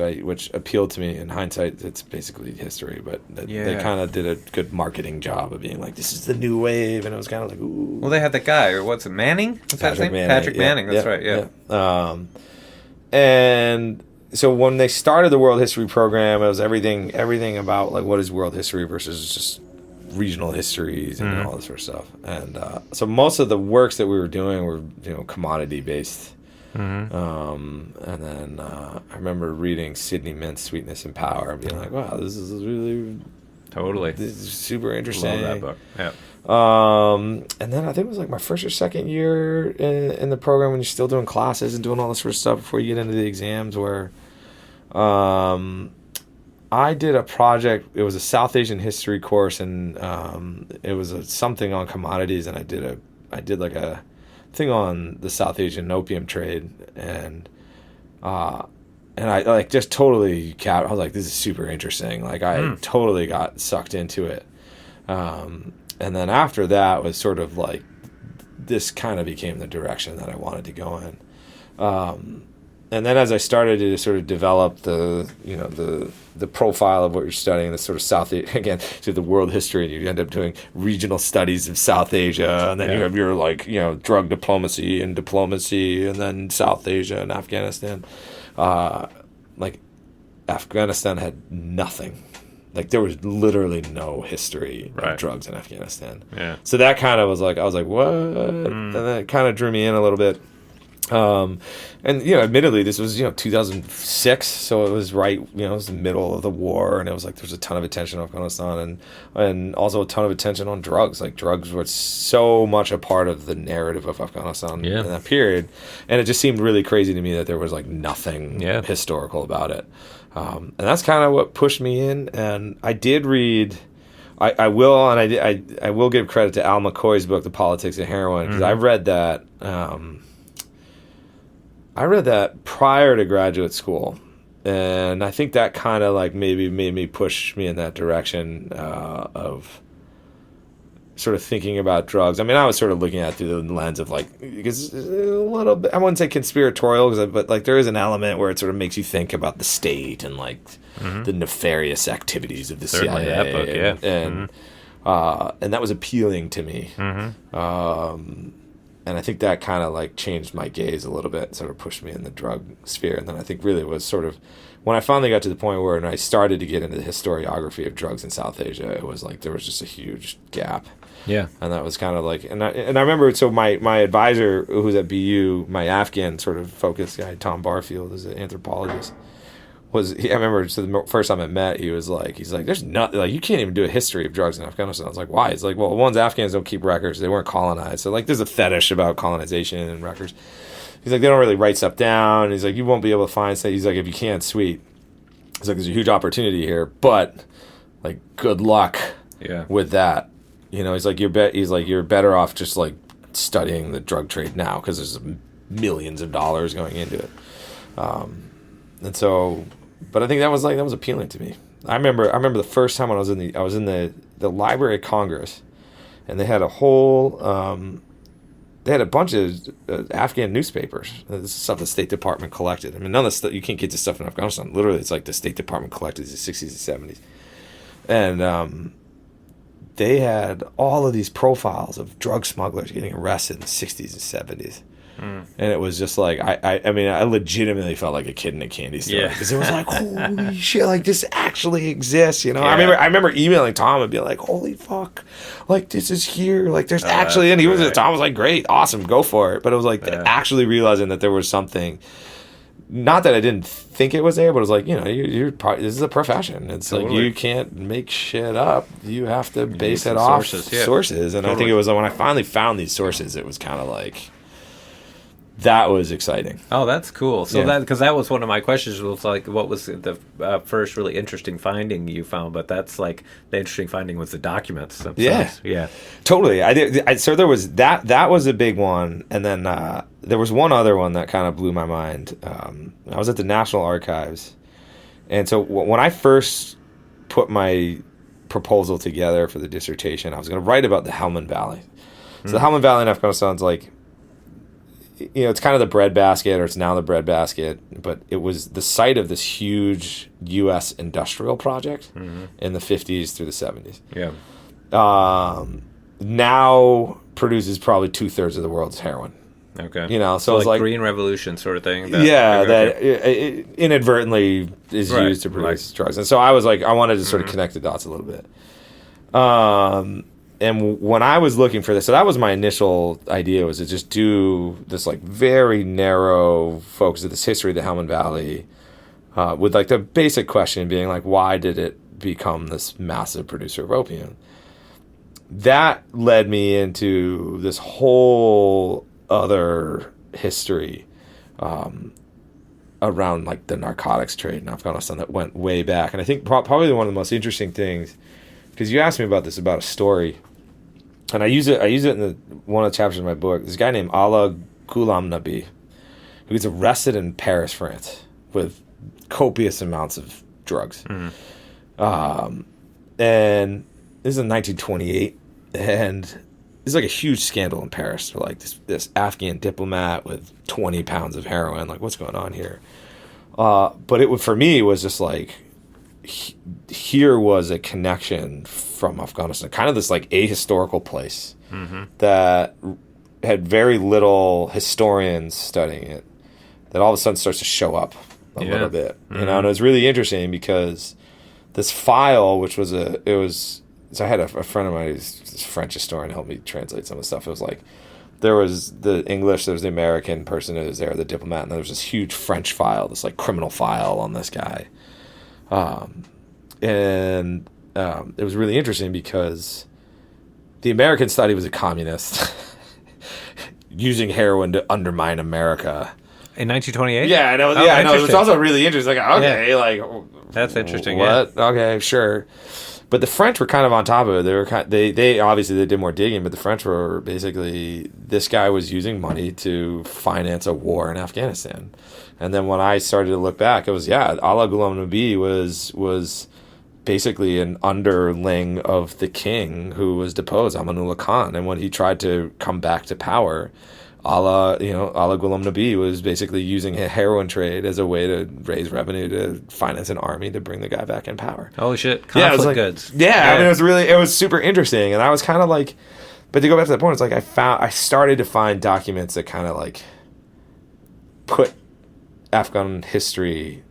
appealed to me. In hindsight, it's basically history, but they kind of did a good marketing job of being like, this is the new wave, and it was kind of like, ooh. Well, they had that guy, or what's it, Manning? What's that name? Patrick Manning, that's right, yeah. And so when they started the world history program, it was everything about like what is world history versus just regional histories and all this sort of stuff. And so most of the works that we were doing were commodity based. And then I remember reading Sidney Mint's Sweetness and Power and being like, wow, this is super interesting. Love that book. Yeah. And then I think it was like my first or second year in the program when you're still doing classes and doing all this sort of stuff before you get into the exams, where I did a project. It was a South Asian history course, and it was something on commodities, and I did like a thing on the South Asian opium trade, and I like just totally I was like, this is super interesting. Like I totally got sucked into it. And then after that was sort of like, this kind of became the direction that I wanted to go in. And then as I started to sort of develop the profile of what you're studying, the sort of again, to the world history, and you end up doing regional studies of South Asia, and then you have your like, drug diplomacy, and then South Asia and Afghanistan. Like Afghanistan had nothing. Like there was literally no history of drugs in Afghanistan. Yeah. So that kind of was like, I was like, what? And that kind of drew me in a little bit. And admittedly, this was 2006, so it was right, it was the middle of the war, and it was like there's a ton of attention on Afghanistan, and also a ton of attention on drugs. Like drugs were so much a part of the narrative of Afghanistan in that period, and it just seemed really crazy to me that there was like nothing historical about it. And that's kind of what pushed me in. And I did read. I will give credit to Al McCoy's book, The Politics of Heroin, because I read that. I read that prior to graduate school, and I think that kind of like maybe made me push me in that direction of sort of thinking about drugs. I mean, I was sort of looking at it through the lens of like, because a little bit, I wouldn't say conspiratorial, but like there is an element where it sort of makes you think about the state and like the nefarious activities of the CIA. That book, and that was appealing to me. And I think that kind of like changed my gaze a little bit, sort of pushed me in the drug sphere. And then I think really it was sort of, when I finally got to the point where I started to get into the historiography of drugs in South Asia, it was like there was just a huge gap. Yeah. And that was kind of like, and I remember, so my advisor, who's at BU, my Afghan sort of focused guy, Tom Barfield, is an anthropologist. I remember, so the first time I met, he's like, there's nothing, like, you can't even do a history of drugs in Afghanistan. I was like, why? He's like, well, Afghans don't keep records. They weren't colonized. So, like, there's a fetish about colonization and records. He's like, they don't really write stuff down. He's like, you won't be able to find stuff. He's like, if you can't, sweet. He's like, there's a huge opportunity here, but, like, good luck with that. He's like, you're better off just, like, studying the drug trade now, because there's millions of dollars going into it. And so... But I think that was appealing to me. I remember the first time when I was in the Library of Congress, and they had a whole they had a bunch of Afghan newspapers. This is stuff the State Department collected. I mean, none of the stuff, you can't get this stuff in Afghanistan. Literally, it's like the State Department collected in the 60s and 70s, and they had all of these profiles of drug smugglers getting arrested in the 60s and 70s. And it was just like, I mean, I legitimately felt like a kid in a candy store, because it was like, holy shit, like this actually exists, I remember emailing Tom and being like, holy fuck, like this is here, like there's actually, and Tom was like, great, awesome, go for it. But it was like actually realizing that there was something, not that I didn't think it was there, but it was like, you're this is a profession. It's like, you can't make shit up. You have to base it off sources. And I think it was like when I finally found these sources, it was kind of like, that was exciting. Oh, that's cool. So Yeah. because that was one of my questions, was like, what was the first really interesting finding you found? But that's like, the interesting finding was the documents themselves. Yeah. Totally. So there was that was a big one, and then there was one other one that kind of blew my mind. I was at the National Archives, and so when I first put my proposal together for the dissertation, I was going to write about the Helmand Valley. So the Helmand Valley in Afghanistan is like, it's kind of the breadbasket, or it's now the breadbasket, but it was the site of this huge U.S. industrial project in the 50s through the 70s. Yeah. Now produces probably 2/3 of the world's heroin. Okay. So it's like Green Revolution sort of thing. That it inadvertently is used to produce drugs. And so I was like, I wanted to sort of connect the dots a little bit. And when I was looking for this, so that was my initial idea, was to just do this like very narrow focus of this history of the Helmand Valley, with like the basic question being like, why did it become this massive producer of opium? That led me into this whole other history around like the narcotics trade in Afghanistan that went way back. And I think probably one of the most interesting things, because you asked me about this, about a story, and I use it in one of the chapters of my book. There's a guy named Allah Ghulam Nabi who gets arrested in Paris, France, with copious amounts of drugs. And this is in 1928, and this is like a huge scandal in Paris. They're like this Afghan diplomat with 20 pounds of heroin. Like, what's going on here? But for me, it was just like, here was a connection from Afghanistan, kind of this like ahistorical place that had very little historians studying it, that all of a sudden starts to show up a little bit, and it was really interesting because this file, which was so I had a friend of mine who's a French historian help me translate some of the stuff. It was like, there was the English, there was the American person who was there, the diplomat, and there was this huge French file, this like criminal file on this guy. And it was really interesting because the American study was a communist using heroin to undermine America. In 1928? Yeah, I know. Oh, yeah, I know. It was also really interesting. Like, okay, like, that's interesting. What? Yeah. Okay, sure. But the French were kind of on top of it. They obviously they did more digging, but the French were basically, this guy was using money to finance a war in Afghanistan. And then when I started to look back, it was, Allah Ghulam Nabi was basically an underling of the king who was deposed, Amanullah Khan. And when he tried to come back to power, Allah Ghulam Nabi was basically using a heroin trade as a way to raise revenue to finance an army to bring the guy back in power. Holy shit. Conflict goods. Yeah, I mean, it was super interesting. And I was kind of like, but to go back to that point, it's like I started to find documents that kind of like put Afghan history,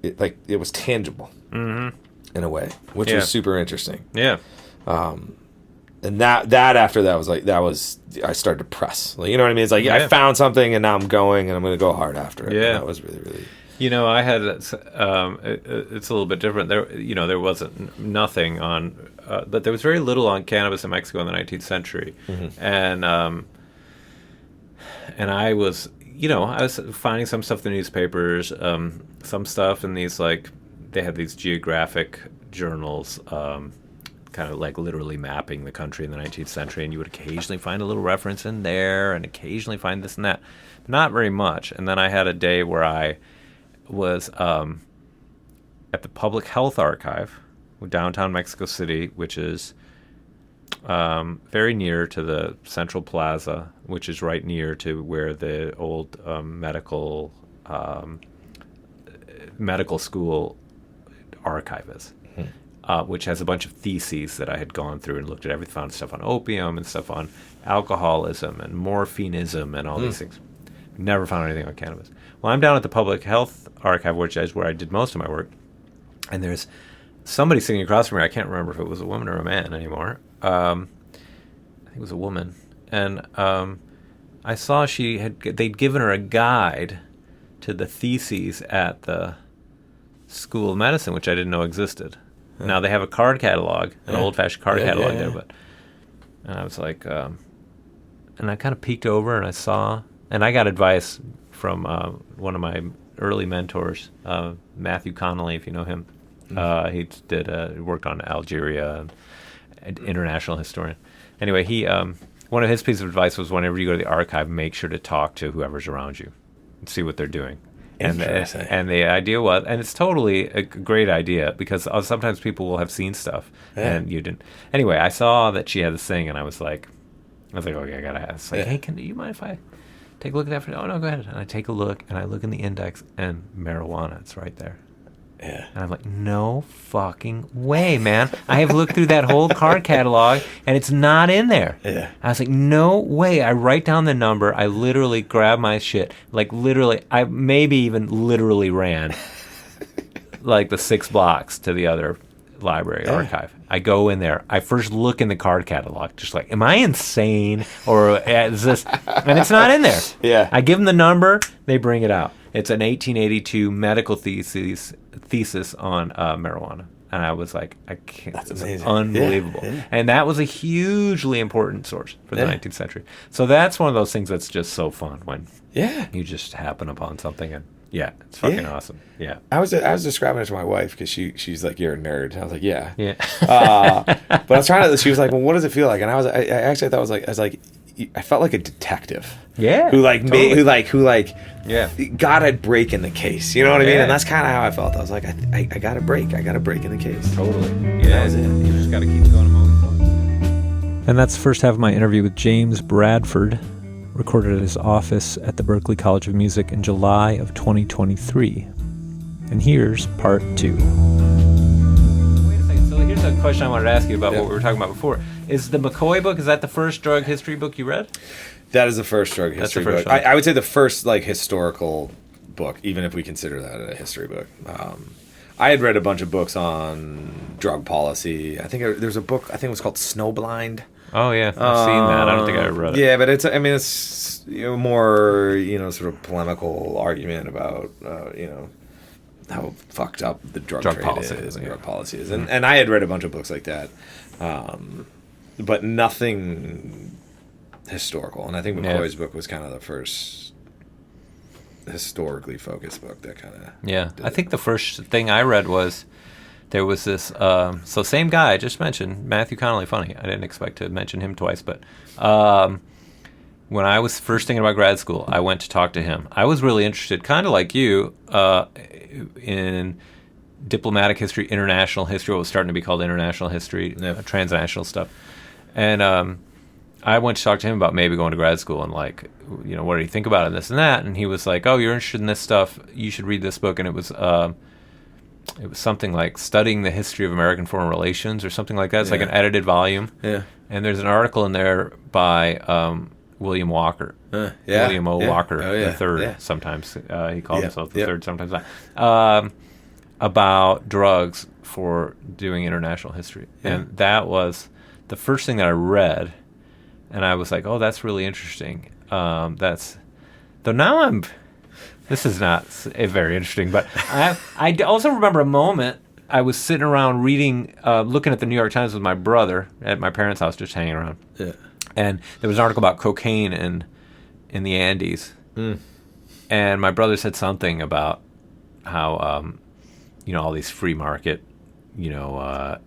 it was tangible in a way, which was super interesting. Yeah. And that after that was like, I started to press. Like, you know what I mean? It's like, I found something and now I'm going and I'm going to go hard after it. Yeah. And that was really, really... I had, it's a little bit different. There wasn't nothing on, but there was very little on cannabis in Mexico in the 19th century. And I was, I was finding some stuff in the newspapers, some stuff in these, like, they had these geographic journals, kind of like literally mapping the country in the 19th century, and you would occasionally find a little reference in there and occasionally find this and that. Not very much. And then I had a day where I was at the Public Health Archive, downtown Mexico City, which is very near to the Central Plaza, which is right near to where the old medical school archive is. Which has a bunch of theses that I had gone through and looked at everything, found stuff on opium and stuff on alcoholism and morphinism and all these things. Never found anything on cannabis. Well, I'm down at the Public Health Archive, which is where I did most of my work, and there's somebody sitting across from me. I can't remember if it was a woman or a man anymore. I think it was a woman. And I saw they'd given her a guide to the theses at the School of Medicine, which I didn't know existed. Now they have a card catalog, an old-fashioned card catalog there, and I was like, and I kind of peeked over and I saw And I got advice from one of my early mentors, Matthew Connolly, if you know him. He worked on Algeria, an international historian. Anyway, he one of his pieces of advice was whenever you go to the archive, make sure to talk to whoever's around you and see what they're doing. And the idea was, and it's totally a great idea, because sometimes people will have seen stuff and you didn't. Anyway, I saw that she had this thing, and I was like, okay, I gotta ask. Like, hey, do you mind if I take a look at that? Oh no, go ahead. And I take a look, and I look in the index, and marijuana, it's right there. Yeah. And I'm like, no fucking way, man. I have looked through that whole card catalog, and it's not in there. Yeah. I was like, no way. I write down the number. I literally grab my shit. Like, literally, I maybe even literally ran like the 6 blocks to the other library archive. I go in there. I first look in the card catalog, just like, am I insane? Or is this? And it's not in there. Yeah. I give them the number. They bring it out. It's an 1882 medical thesis on marijuana. And I was like, I can't. That's amazing. Unbelievable. Yeah, yeah. And that was a hugely important source for the 19th century. So that's one of those things that's just so fun when you just happen upon something. And it's fucking awesome. Yeah. I was describing it to my wife because she's like, you're a nerd. I was like, yeah. But I was trying to. She was like, well, what does it feel like? And I actually thought I was like, I felt like a detective. Yeah. Who totally. got a break in the case. You know what I mean? And that's kind of how I felt. I was like, I got a break. I got a break in the case. Totally. Yeah. That was it. You just got to keep going a moment. And that's the first half of my interview with James Bradford, recorded at his office at the Berklee College of Music in July of 2023. And here's part 2. Wait a second. So here's a question I wanted to ask you about what we were talking about before. Is the McCoy book, is that the first drug history book you read? That is the first drug history book. I would say the first historical book, even if we consider that a history book. I had read a bunch of books on drug policy. I think there's a book, I think it was called Snowblind. Oh yeah, I've seen that. I don't think I ever read it. Yeah, but it's more sort of polemical argument about how fucked up the drug trade policy is and drug policy is. And I had read a bunch of books like that, but nothing historical. And I think McCoy's book was kind of the first historically focused book that kind of I think the first thing I read was there was this so same guy I just mentioned, Matthew Connolly. Funny, I didn't expect to mention him twice, but when I was first thinking about grad school, I went to talk to him. I was really interested, kind of like you, in diplomatic history, international history, what was starting to be called international history, transnational stuff. And I went to talk to him about maybe going to grad school and what do you think about it, and this and that. And he was like, oh, you're interested in this stuff, you should read this book. And it was something like Studying the History of American Foreign Relations or something like that. It's like an edited volume. Yeah. And there's an article in there by William Walker. William O. Walker the third. Sometimes he called himself the third, sometimes not. About drugs for doing international history. And that was the first thing that I read. And I was like, oh, that's really interesting. This is not very interesting, but I also remember a moment I was sitting around reading, looking at the New York Times with my brother at my parents' house, just hanging around. Yeah. And there was an article about cocaine in the Andes. And my brother said something about how, all these free market,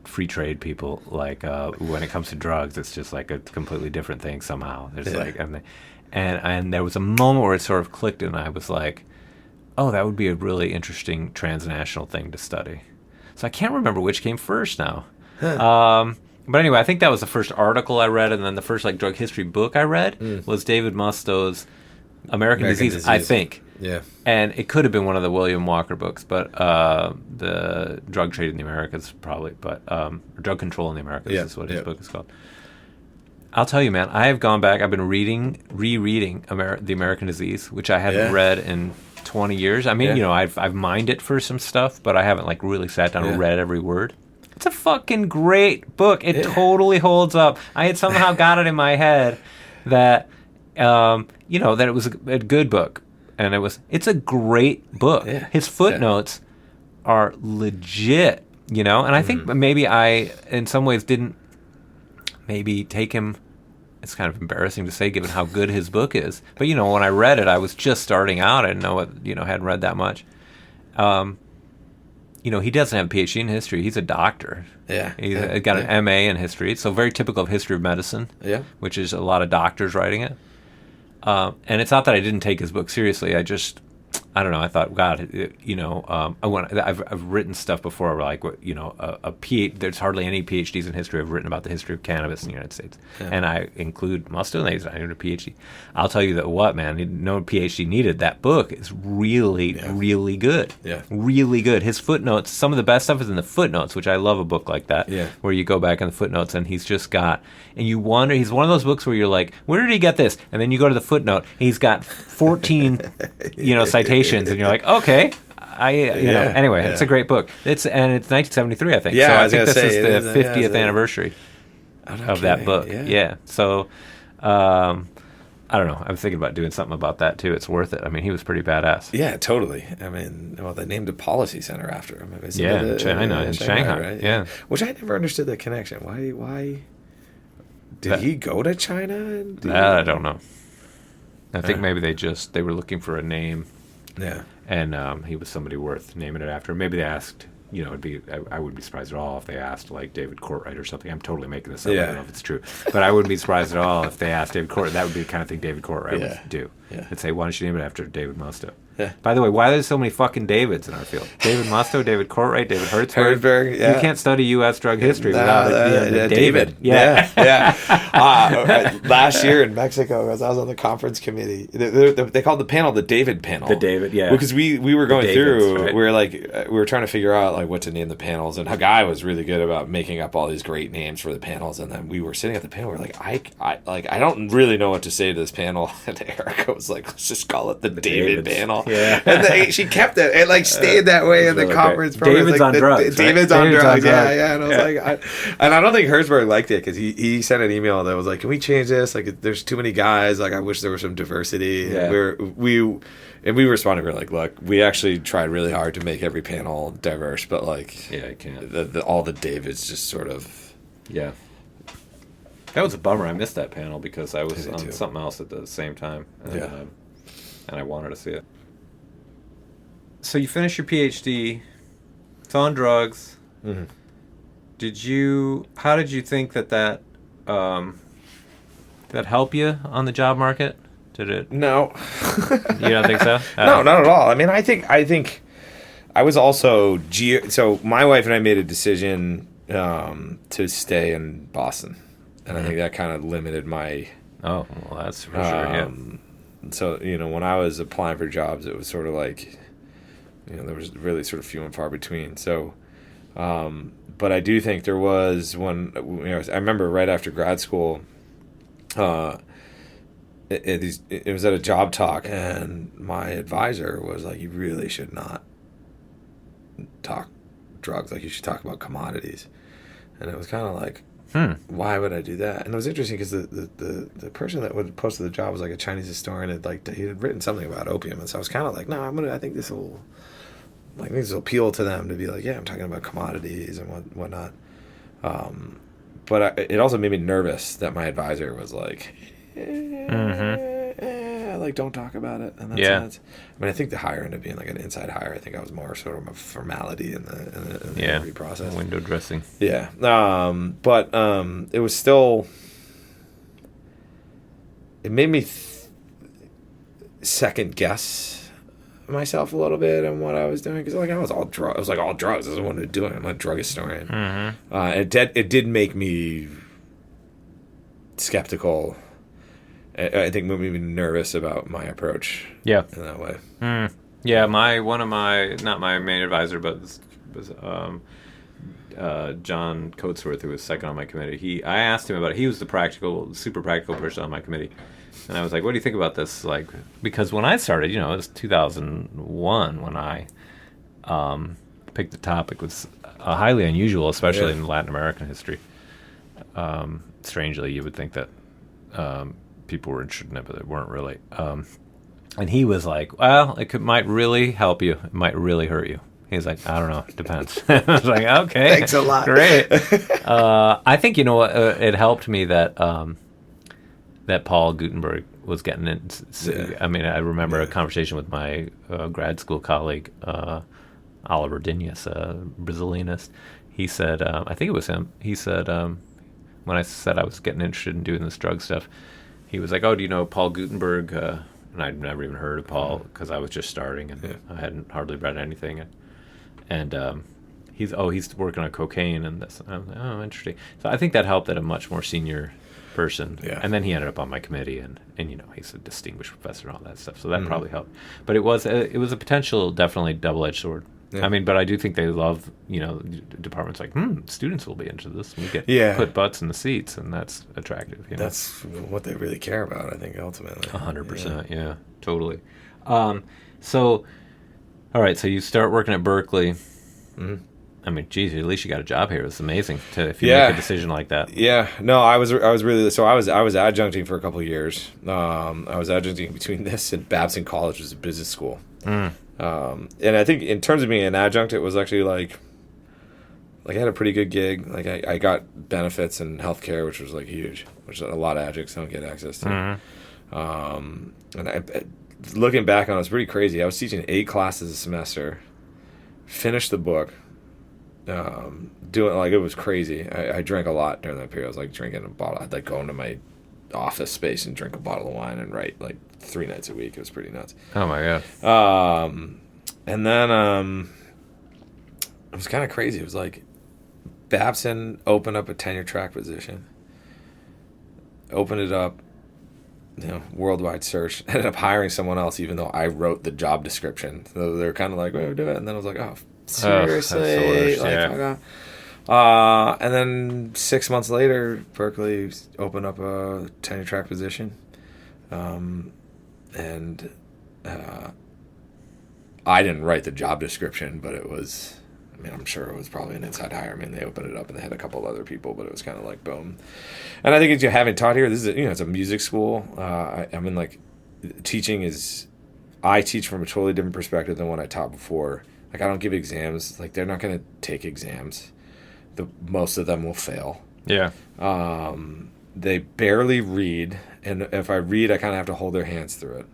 free trade people, when it comes to drugs, it's just like a completely different thing somehow. There's and there was a moment where it sort of clicked, and I was like, oh, that would be a really interesting transnational thing to study. So I can't remember which came first now. But anyway, I think that was the first article I read, and then the first drug history book I read was David Musto's American Disease, I think. Yeah. And it could have been one of the William Walker books, but the Drug Trade in the Americas probably, but Drug Control in the Americas is what his book is called. I'll tell you, man, I have gone back. I've been rereading The American Disease, which I hadn't read in 20 years. I mean, I've mined it for some stuff, but I haven't like really sat down and read every word. It's a fucking great book. It totally holds up. I had somehow got it in my head that that it was a good book, and it's a great book. Yeah. His footnotes are legit, and I think maybe I in some ways didn't maybe take him it's kind of embarrassing to say given how good his book is. But, when I read it, I was just starting out. I didn't know what, hadn't read that much. He doesn't have a PhD in history. He's a doctor. Yeah. He's got an MA in history. So very typical of history of medicine. Yeah. Which is a lot of doctors writing it. And it's not that I didn't take his book seriously. I don't know. I thought, God, I've written stuff before where like, a PhD, there's hardly any PhDs in history. I've written about the history of cannabis in the United States. Yeah. And I include most of them. I need a PhD. I'll tell you that no PhD needed. That book is really, really good. Yeah. Really good. His footnotes, some of the best stuff is in the footnotes, which I love a book like that. Yeah. Where you go back in the footnotes and he's just got, and you wonder, he's one of those books where you're like, where did he get this? And then you go to the footnote, he's got 14, citations. And you're like, okay, Anyway, it's a great book. It's 1973, I think. Yeah, so I was think this say, is the 50th anniversary of that book. Yeah. So, I don't know. I'm thinking about doing something about that too. It's worth it. I mean, he was pretty badass. Yeah, totally. I mean, they named a policy center after him. In China, in Shanghai. Right? Yeah. Which I never understood the connection. Why? Did he go to China? I don't know. I think maybe they were looking for a name. Yeah. And he was somebody worth naming it after. Maybe they asked, I wouldn't be surprised at all if they asked like David Courtwright or something. I'm totally making this up. I don't know if it's true. But I wouldn't be surprised at all if they asked David Courtwright. That would be the kind of thing David Courtwright would do. Yeah. They'd say, why don't you name it after David Musto? Yeah. By the way, why are there so many fucking Davids in our field? David Musto, David Courtwright, David Hertzberg. Yeah. You can't study U.S. drug history without David. Yeah. Last year in Mexico, as I was on the conference committee, they called the panel the David panel. The David, yeah. Because we were going through, right? we were trying to figure out like what to name the panels, and Hagai was really good about making up all these great names for the panels, and then we were sitting at the panel, we're like, I don't really know what to say to this panel, and Erica was like, let's just call it the David panel. Yeah. And she kept it. It stayed that way in the conference. David's on drugs. David's on drugs. Yeah. And I was like, and I don't think Hertzberg liked it because he sent an email that was like, can we change this? Like, there's too many guys. Like, I wish there was some diversity. Yeah. And we responded. We were like, look, we actually tried really hard to make every panel diverse, but like, I can't. All the Davids just sort of. Yeah. That was a bummer. I missed that panel because I was on too. something else at the same time. And I wanted to see it. So you finish your PhD. It's on drugs. Mm-hmm. How did you think that help you on the job market? Did it? No. You don't think so? No, not at all. I mean, I think I was also so my wife and I made a decision to stay in Boston, and I think that kind of limited my. Oh, well, that's for sure. Yeah. So when I was applying for jobs, it was sort of like, there was really sort of few and far between. So, but I do think there was one. I remember right after grad school, it was at a job talk, and my advisor was like, "You really should not talk drugs. Like, you should talk about commodities." And it was kind of like, why would I do that? And it was interesting because the person that would post the job was like a Chinese historian. He had written something about opium, and so I was kind of like, no, I think this will appeal to them to be like, yeah, I'm talking about commodities and whatnot. But it also made me nervous that my advisor was like, like, don't talk about it. And that's I mean, I think the hire ended up being like an inside hire. I think I was more sort of a formality in the interview process. Window dressing. Yeah. But it was still, it made me second guess myself a little bit on what I was doing, because like I was all drugs. I was wanted to do it. I'm a drug historian. It did make me skeptical. I think made me nervous about my approach. Yeah, in that way. Yeah, not my main advisor, but was John Coatsworth, who was second on my committee. I asked him about it. He was the super practical person on my committee, and I was like, "What do you think about this?" Like, because when I started, it was 2001 when I picked the topic. It was highly unusual, especially in Latin American history. Strangely, you would think that people were interested in it, but they weren't really. And he was like, well, might really help you. It might really hurt you. He's like, I don't know. It depends. I was like, okay. Thanks a lot. Great. I think, it helped me that that Paul Gutenberg was getting in. Yeah. I mean, I remember a Yeah. conversation with my grad school colleague, Oliver Dinhas, a Brazilianist. He said, I think it was him. He said, when I said I was getting interested in doing this drug stuff, he was like, "Oh, do you know Paul Gutenberg?" And I'd never even heard of Paul because I was just starting and I hadn't hardly read anything. And he's working on cocaine and this. And I was like, "Oh, interesting." So I think that helped at a much more senior person. Yeah. And then he ended up on my committee, and he's a distinguished professor and all that stuff. So that probably helped. But it was a potential, definitely double-edged sword. Yeah. I mean, but I do think they love, departments like, students will be into this. We get put butts in the seats, and that's attractive. That's what they really care about, I think, ultimately. 100%, yeah, totally. So, all right, so you start working at Berkeley. Mm-hmm. I mean, geez, at least you got a job here. It's amazing if you make a decision like that. Yeah, no, I was really, so I was adjuncting for a couple of years. I was adjuncting between this and Babson College, which is a business school. And I think in terms of being an adjunct, it was actually like I had a pretty good gig. Like I got benefits and healthcare, which was like huge, which a lot of adjuncts don't get access to. And looking back on it, it's pretty crazy. I was teaching 8 classes a semester, finished the book, doing like it was crazy. I drank a lot during that period. I was like drinking a bottle. I'd like go into my office space and drink a bottle of wine and write like 3 nights a week. It was pretty nuts. Oh my god. And then it was kind of crazy. It was like Babson opened up a tenure track position, opened it up, worldwide search, ended up hiring someone else, even though I wrote the job description. So they're kind of like, "Well, do it," and then I was like, "Oh, seriously?" That's the worst, And then 6 months later, Berkeley opened up a tenure track position, and I didn't write the job description, but it was, I mean, I'm sure it was probably an inside hire. I mean, they opened it up and they had a couple other people, but it was kind of like boom. And I think as you haven't taught here, this is it's a music school. I mean, like teaching is, I teach from a totally different perspective than what I taught before. Like I don't give exams. Like they're not going to take exams. Most of them will fail. Yeah. They barely read, and if I read, I kind of have to hold their hands through it.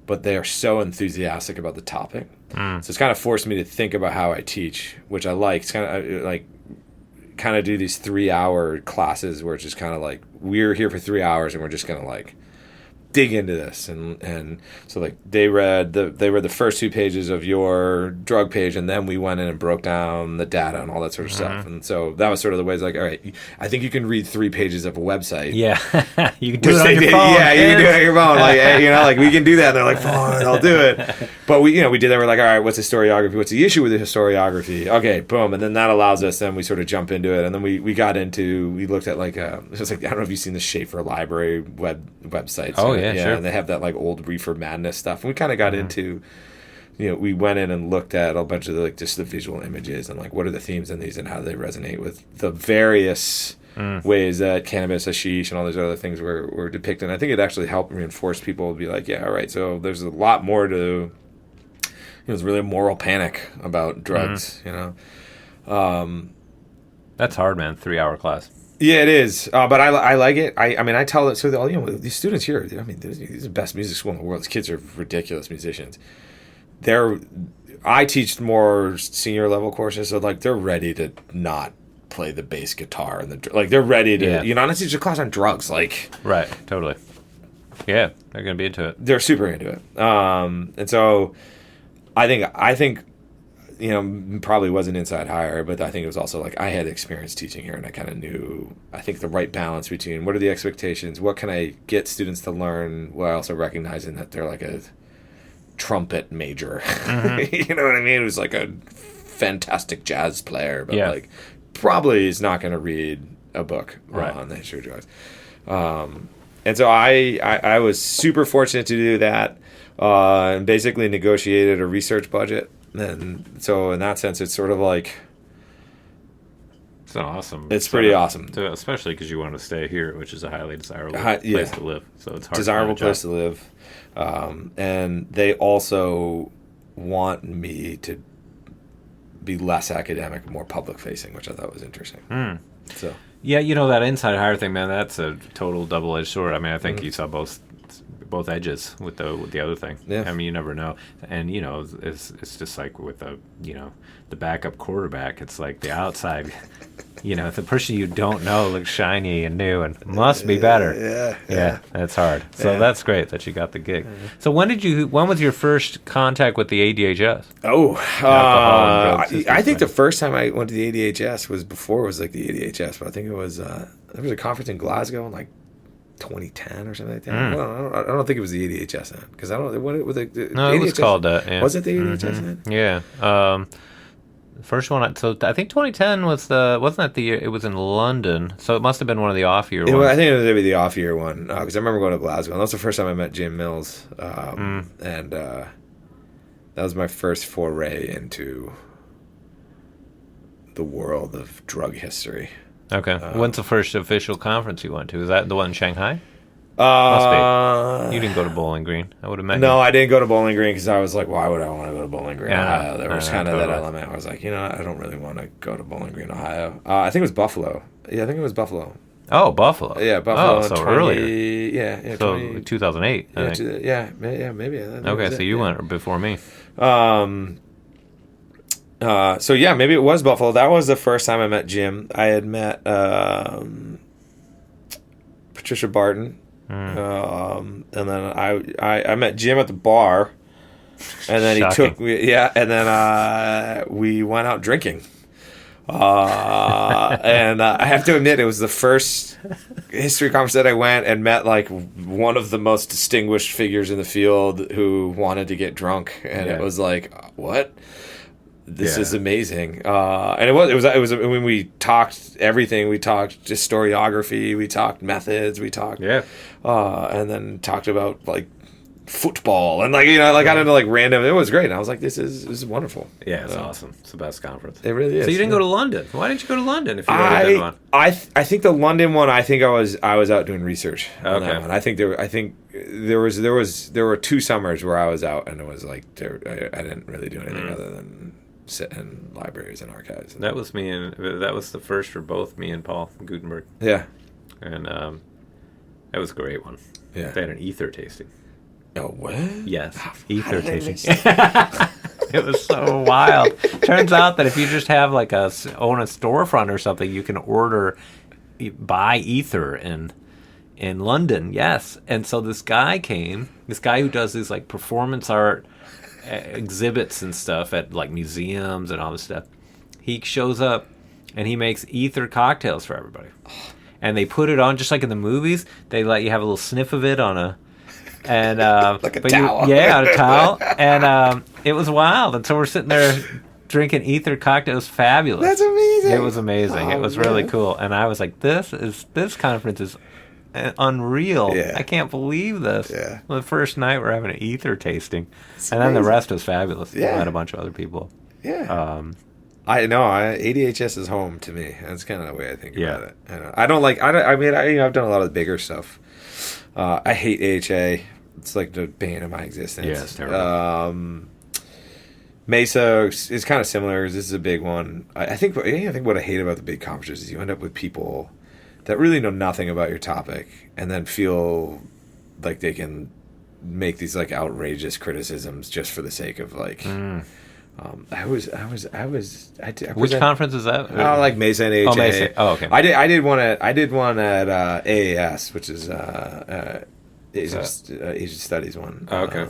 But they are so enthusiastic about the topic, so it's kind of forced me to think about how I teach, which I like. It's kind of do these 3-hour classes where it's just kind of like we're here for 3 hours and we're just gonna like dig into this, and so like they read the first 2 pages of your drug page, and then we went in and broke down the data and all that sort of stuff. And so that was sort of the ways like, all right, I think you can read 3 pages of a website. Yeah. You can do it on your phone. Yeah, you can do it on your phone. Like, like we can do that. And they're like, fine, I'll do it. But we did that. We're like, all right, what's historiography? What's the issue with the historiography? Okay, boom. And then that allows us, then we sort of jump into it. And then we looked at like, it was like, I don't know if you've seen the Schaefer Library websites. Oh, yeah, sure. And they have that like old Reefer Madness stuff. And we kind of got into, we went in and looked at a bunch of just the visual images and like what are the themes in these and how do they resonate with the various ways that cannabis, hashish, and all these other things were depicted. And I think it actually helped reinforce people to be like, yeah, all right, so there's a lot more to, it's really a moral panic about drugs, That's hard, man. 3-hour class. Yeah, it is, but I like it. I mean, I tell it. So these students here, I mean, these are the best music school in the world. These kids are ridiculous musicians. I teach more senior level courses, so like they're ready to not play the bass guitar and they're ready to not teach a class on drugs. Like right, totally. Yeah, they're gonna be into it. They're super into it, and so I think. Probably was an inside hire, but I think it was also like I had experience teaching here and I kind of knew, I think, the right balance between what are the expectations, what can I get students to learn while also recognizing that they're like a trumpet major. You know what I mean? It was like a fantastic jazz player, but like probably is not going to read a book on the history of drugs. And so I was super fortunate to do that and basically negotiated a research budget. And so in that sense, it's sort of like... It's awesome. It's pretty awesome. Especially because you want to stay here, which is a highly desirable place to live. So it's hard desirable place to live. And they also want me to be less academic, more public facing, which I thought was interesting. So Yeah, that inside hire thing, man. That's a total double-edged sword. I mean, I think you saw both edges with the other thing. Yeah. I mean, you never know. And it's just like with the backup quarterback. It's like the outside. The person you don't know looks shiny and new and must be better. Yeah, that's hard. So that's great that you got the gig. So when was your first contact with the ADHS? Oh, Alcohol and drugs I think the first time I went to the ADHS was before it was like the ADHS, but I think it was there was a conference in Glasgow in like 2010 or something like that. I don't think it was the ADHS then, because I don't. What was it? No, it was called that. Yeah. Was it the ADHS then? Yeah. The first one. So I think 2010 was wasn't that the year? It was in London, so it must have been one of the off year ones. I think it was maybe the off year one, because I remember going to Glasgow, and that was the first time I met Jim Mills, and that was my first foray into the world of drug history. Okay. When's the first official conference you went to? Is that the one in Shanghai? Must be. You didn't go to Bowling Green. I would have met you. No, I didn't go to Bowling Green because I was like, why would I want to go to Bowling Green, Yeah, Ohio? There was kind of that element. I was like, I don't really want to go to Bowling Green, Ohio. I think it was Buffalo. Yeah, I think it was Buffalo. Oh, Buffalo. Yeah, Buffalo. Oh, so earlier. Yeah. So 20, 2008, I think. Yeah, maybe. Okay, so you went before me. So yeah, maybe it was Buffalo. That was the first time I met Jim. I had met Patricia Barton. And then I met Jim at the bar, and then he took me, and then we went out drinking. And I have to admit, it was the first history conference that I went and met like one of the most distinguished figures in the field who wanted to get drunk, and it was like, what? This is amazing. And it was when we talked everything. We talked just historiography. We talked methods. We talked, and then talked about like football and like got into like random. It was great. And I was like, this is wonderful. Yeah, it's awesome. It's the best conference. It really is. So you didn't go to London. Why didn't you go to London if you already did one? I think the London one. I think I was out doing research on that one. I think there were 2 summers where I was out, and it was like I didn't really do anything other than sit in libraries and archives. That was that was the first for both me and Paul Gutenberg. Yeah. And that was a great one. Yeah. They had an ether tasting. Oh, what? Yes. Ether tasting. It was so wild. Turns out that if you just have like own a storefront or something, you can buy ether in London. Yes. And so this guy who does these like performance art exhibits and stuff at like museums and all this stuff. He shows up and he makes ether cocktails for everybody, and they put it on just like in the movies. They let you have a little sniff of it on a like a towel. On a towel, and it was wild. And so we're sitting there drinking ether cocktails. Fabulous. That's amazing. It was amazing. It was really cool. And I was like, this conference is unreal. I can't believe this. The first night we're having an ether tasting, and then the rest was fabulous. We had a bunch of other people. I know. ADHS is home to me. That's kind of the way I think about it. I've done a lot of the bigger stuff. I hate AHA. It's like the bane of my existence. Yeah, it's terrible. Mesa is kind of similar. This is a big one. I think what I hate about the big conferences is you end up with people that really know nothing about your topic, and then feel like they can make these like outrageous criticisms just for the sake of like. Which conference is that? Like Mesa and AHA. Oh, Mesa. Oh, okay. I did one at AAS, which is Asian Studies one. Oh, okay.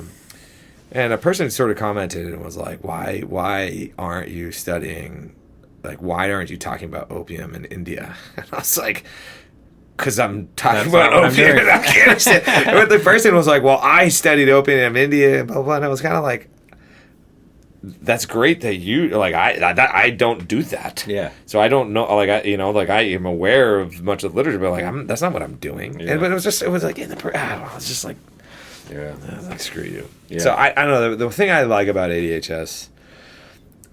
And a person sort of commented and was like, "Why aren't you studying? Like, why aren't you talking about opium in India?" And I was like, because I'm talking about opium in Afghanistan. But the person was like, "Well, I studied opium in India," and blah blah. And I was kind of like, that's great that you like. I don't do that. Yeah. So I don't know. Like I am aware of much of the literature, but like that's not what I'm doing. Yeah. But it was like in the. I don't know. It's just like. Yeah. Like screw you. Yeah. So I don't know. The thing I like about ADHS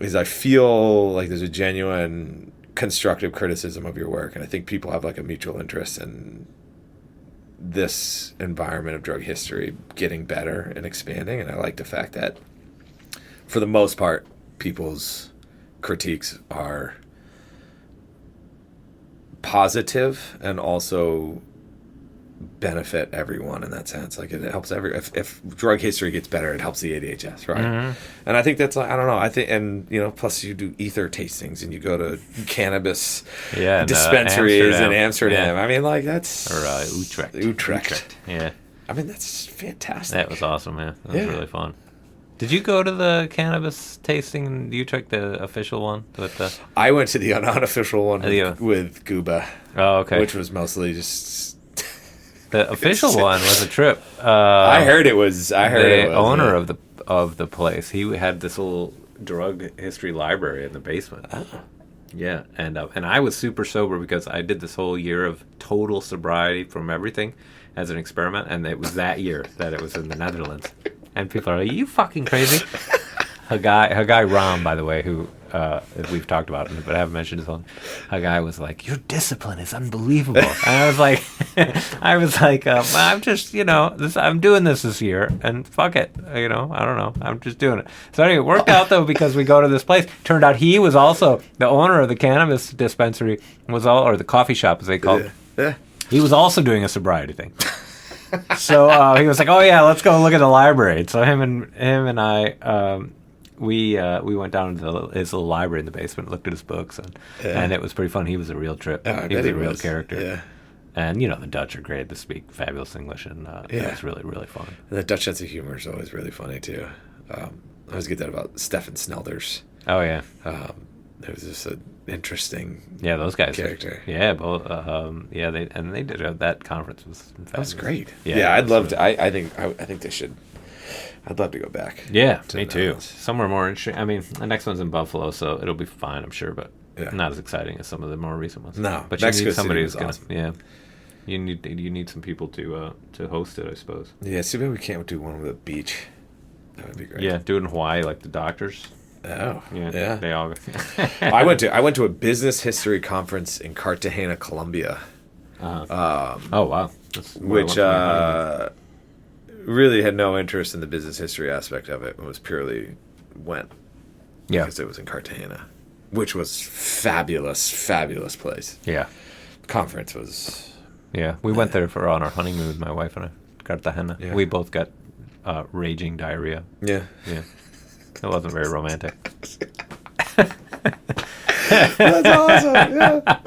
is I feel like there's a genuine constructive criticism of your work, and I think people have like a mutual interest in this environment of drug history getting better and expanding. And I like the fact that, for the most part, people's critiques are positive and also benefit everyone in that sense. Like it helps if drug history gets better, it helps the ADHS, right? And I think that's, I don't know, I think, and plus you do ether tastings and you go to cannabis dispensaries in Amsterdam. I mean, like that's Utrecht. Yeah, I mean that's fantastic. That was awesome, man. That was really fun. Did you go to the cannabis tasting in Utrecht, the official one? I went to the unofficial one with Guba. Oh, okay. Which was mostly just... The official one was a trip. I heard it was. The owner of the place, he had this little drug history library in the basement. Oh. Yeah, and I was super sober because I did this whole year of total sobriety from everything as an experiment, and it was that year that it was in the Netherlands. And people are like, "Are you fucking crazy?" Her guy Ram, by the way, who we've talked about him, but I haven't mentioned his own. A guy was like, "Your discipline is unbelievable," and I was like, I'm just, I'm doing this year, and fuck it, I don't know, I'm just doing it. So anyway, it worked out though because we go to this place. Turned out he was also the owner of the cannabis dispensary, or the coffee shop as they call it. Yeah. He was also doing a sobriety thing. So he was like, "Oh yeah, let's go look at the library." So him and I. We went down to his little library in the basement, looked at his books, and it was pretty fun. He was a real trip. He was a real character. Yeah. And, the Dutch are great. They speak fabulous English, and it was really, really fun. And the Dutch sense of humor is always really funny, too. I always get that about Stefan Snelders. Oh, yeah. It was just an interesting those guys character. Yeah, both. They did that conference was fabulous. That was great. Yeah, I'd love to. I think they should. I'd love to go back. Yeah, me too. Somewhere more interesting. I mean, the next one's in Buffalo, so it'll be fine, I'm sure, but not as exciting as some of the more recent ones. No, but Mexico you need somebody who's awesome. gonna. Yeah, you need some people to host it, I suppose. Yeah, see, maybe we can't do one with a beach. That would be great. Yeah, do it in Hawaii like the doctors. Oh, yeah. They all. I went to a business history conference in Cartagena, Colombia. Oh wow! Which really had no interest in the business history aspect of it. It was purely went because it was in Cartagena, which was fabulous place. Yeah, conference was. Yeah, we went there on our honeymoon. My wife and I, Cartagena. Yeah. We both got raging diarrhea. Yeah. It wasn't very romantic. That's awesome. Yeah.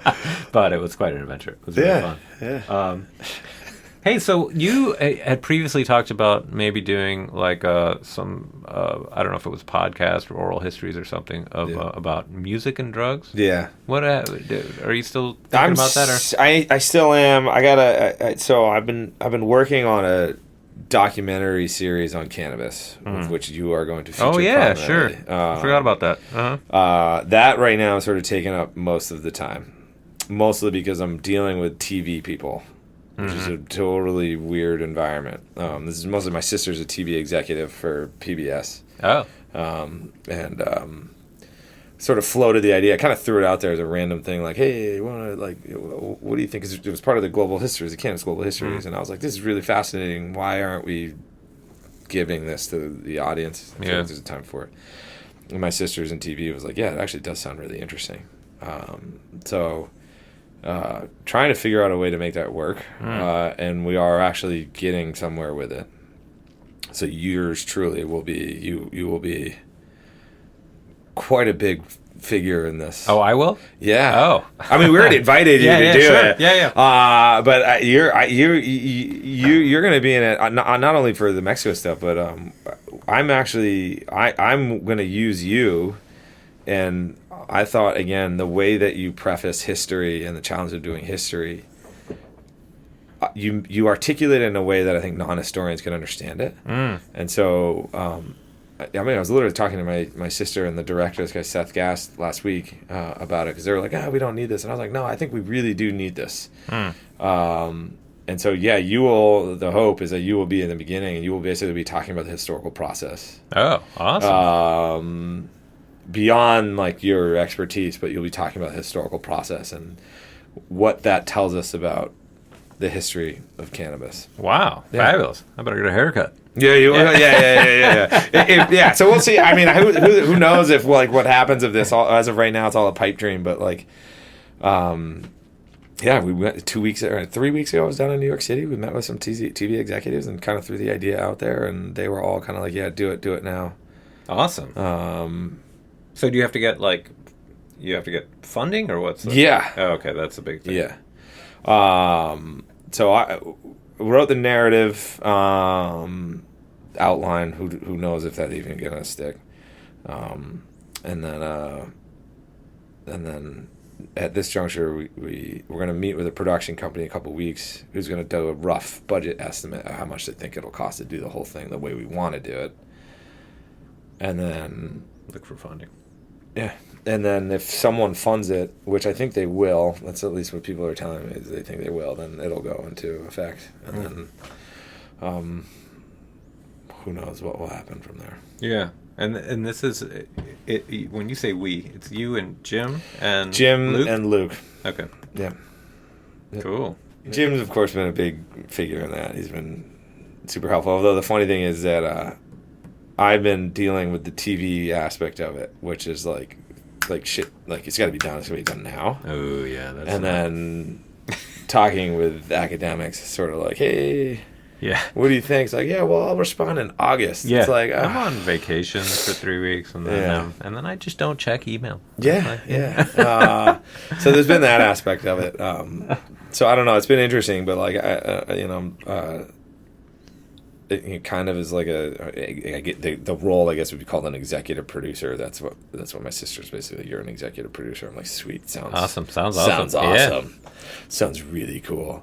But it was quite an adventure. It was really fun. Yeah. Hey, so you had previously talked about maybe doing like some I don't know if it was podcast or oral histories or something of about music and drugs. Yeah. What are you still thinking about that? Or? I still am. So I've been working on a documentary series on cannabis, of which you are going to feature. Oh yeah, sure. I forgot about that. That right now is sort of taking up most of the time, mostly because I'm dealing with TV people. Which is a totally weird environment. This is mostly my sister's a TV executive for PBS. Oh. Sort of floated the idea. I kind of threw it out there as a random thing, like, "Hey, what do you think?" 'Cause it was part of the global histories, the cannabis global histories, and I was like, "This is really fascinating. Why aren't we giving this to the audience? I feel like there's a time for it." And my sister's in TV was like, "Yeah, it actually does sound really interesting." Trying to figure out a way to make that work, and we are actually getting somewhere with it. So yours truly will be you will be quite a big figure in this. Oh, I will. Yeah. Oh, I mean, we already invited you to do it. Yeah. But you're going to be in it not only for the Mexico stuff, but I'm going to use you. And I thought, again, the way that you preface history and the challenge of doing history, you articulate it in a way that I think non-historians can understand it. And so, I was literally talking to my sister and the director, this guy Seth Gast, last week about it, because they were like, we don't need this. And I was like, no, I think we really do need this. And so, you will, the hope is that you will be in the beginning and you will basically be talking about the historical process. Oh, awesome. Beyond like your expertise, but you'll be talking about the historical process and what that tells us about the history of cannabis. Wow, fabulous! I better get a haircut. Yeah. So we'll see. I mean, who knows if like what happens if this? As of right now, it's all a pipe dream. But like, Yeah, we went 3 weeks ago. I was down in New York City. We met with some TV executives and kind of threw the idea out there, and they were all kind of like, "Yeah, do it now." Awesome. So do you have to get funding, or what's? Yeah. Oh, okay, that's a big thing. Yeah. So I wrote the narrative outline. Who knows if that even gonna stick? And then at this juncture, we're going to meet with a production company in a couple of weeks who's going to do a rough budget estimate of how much they think it'll cost to do the whole thing the way we want to do it. And then look for funding. Yeah. And then if someone funds it, which I think they will, that's at least what people are telling me, is they think they will, then it'll go into effect. And then who knows what will happen from there. Yeah. And this is it, when you say we, it's you and Jim and Luke? and Luke. Okay. Yeah. Cool. Jim's of course been a big figure in that. He's been super helpful. Although the funny thing is that I've been dealing with the TV aspect of it, which is like shit. Like it's got to be done. It's got to be done now. Oh yeah. Then talking with academics, sort of like, hey. Yeah. What do you think? It's like, yeah, well, I'll respond in August. Yeah. It's like, I'm on vacation for 3 weeks, and then I just don't check email. Yeah. So there's been that aspect of it. So I don't know. It's been interesting, but like, it kind of is like I get the role. I guess would be called an executive producer. That's what my sister's basically. You're an executive producer. I'm like, sweet. Sounds awesome. Sounds awesome. Yeah. Sounds really cool.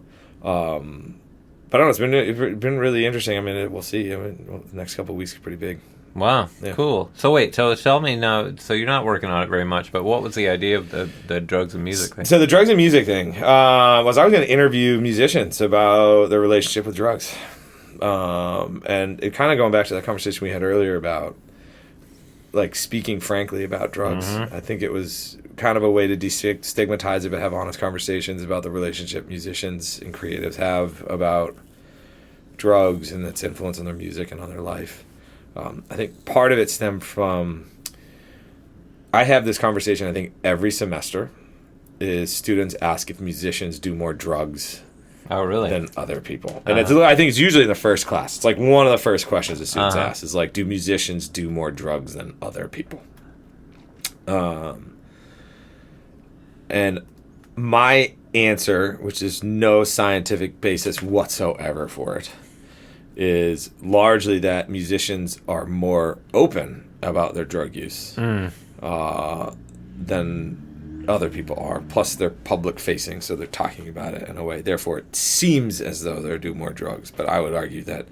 But I don't know, it's been really interesting. I mean, we'll see. The next couple of weeks are pretty big. Wow, yeah. Cool. So wait, so tell me now, so you're not working on it very much, but what was the idea of the drugs and music thing? So the drugs and music thing was I was going to interview musicians about their relationship with drugs. And it kind of going back to that conversation we had earlier about like speaking frankly about drugs. Mm-hmm. I think it was kind of a way to destigmatize it, but have honest conversations about the relationship musicians and creatives have about drugs and its influence on their music and on their life. I think part of it stemmed from, I have this conversation, I think every semester, is students ask if musicians do more drugs than other people. And I think it's usually in the first class. It's like one of the first questions the students ask is like, do musicians do more drugs than other people? And my answer, which is no scientific basis whatsoever for it, is largely that musicians are more open about their drug use than other people are. Plus, they're public-facing, so they're talking about it in a way. Therefore, it seems as though they do more drugs. But I would argue that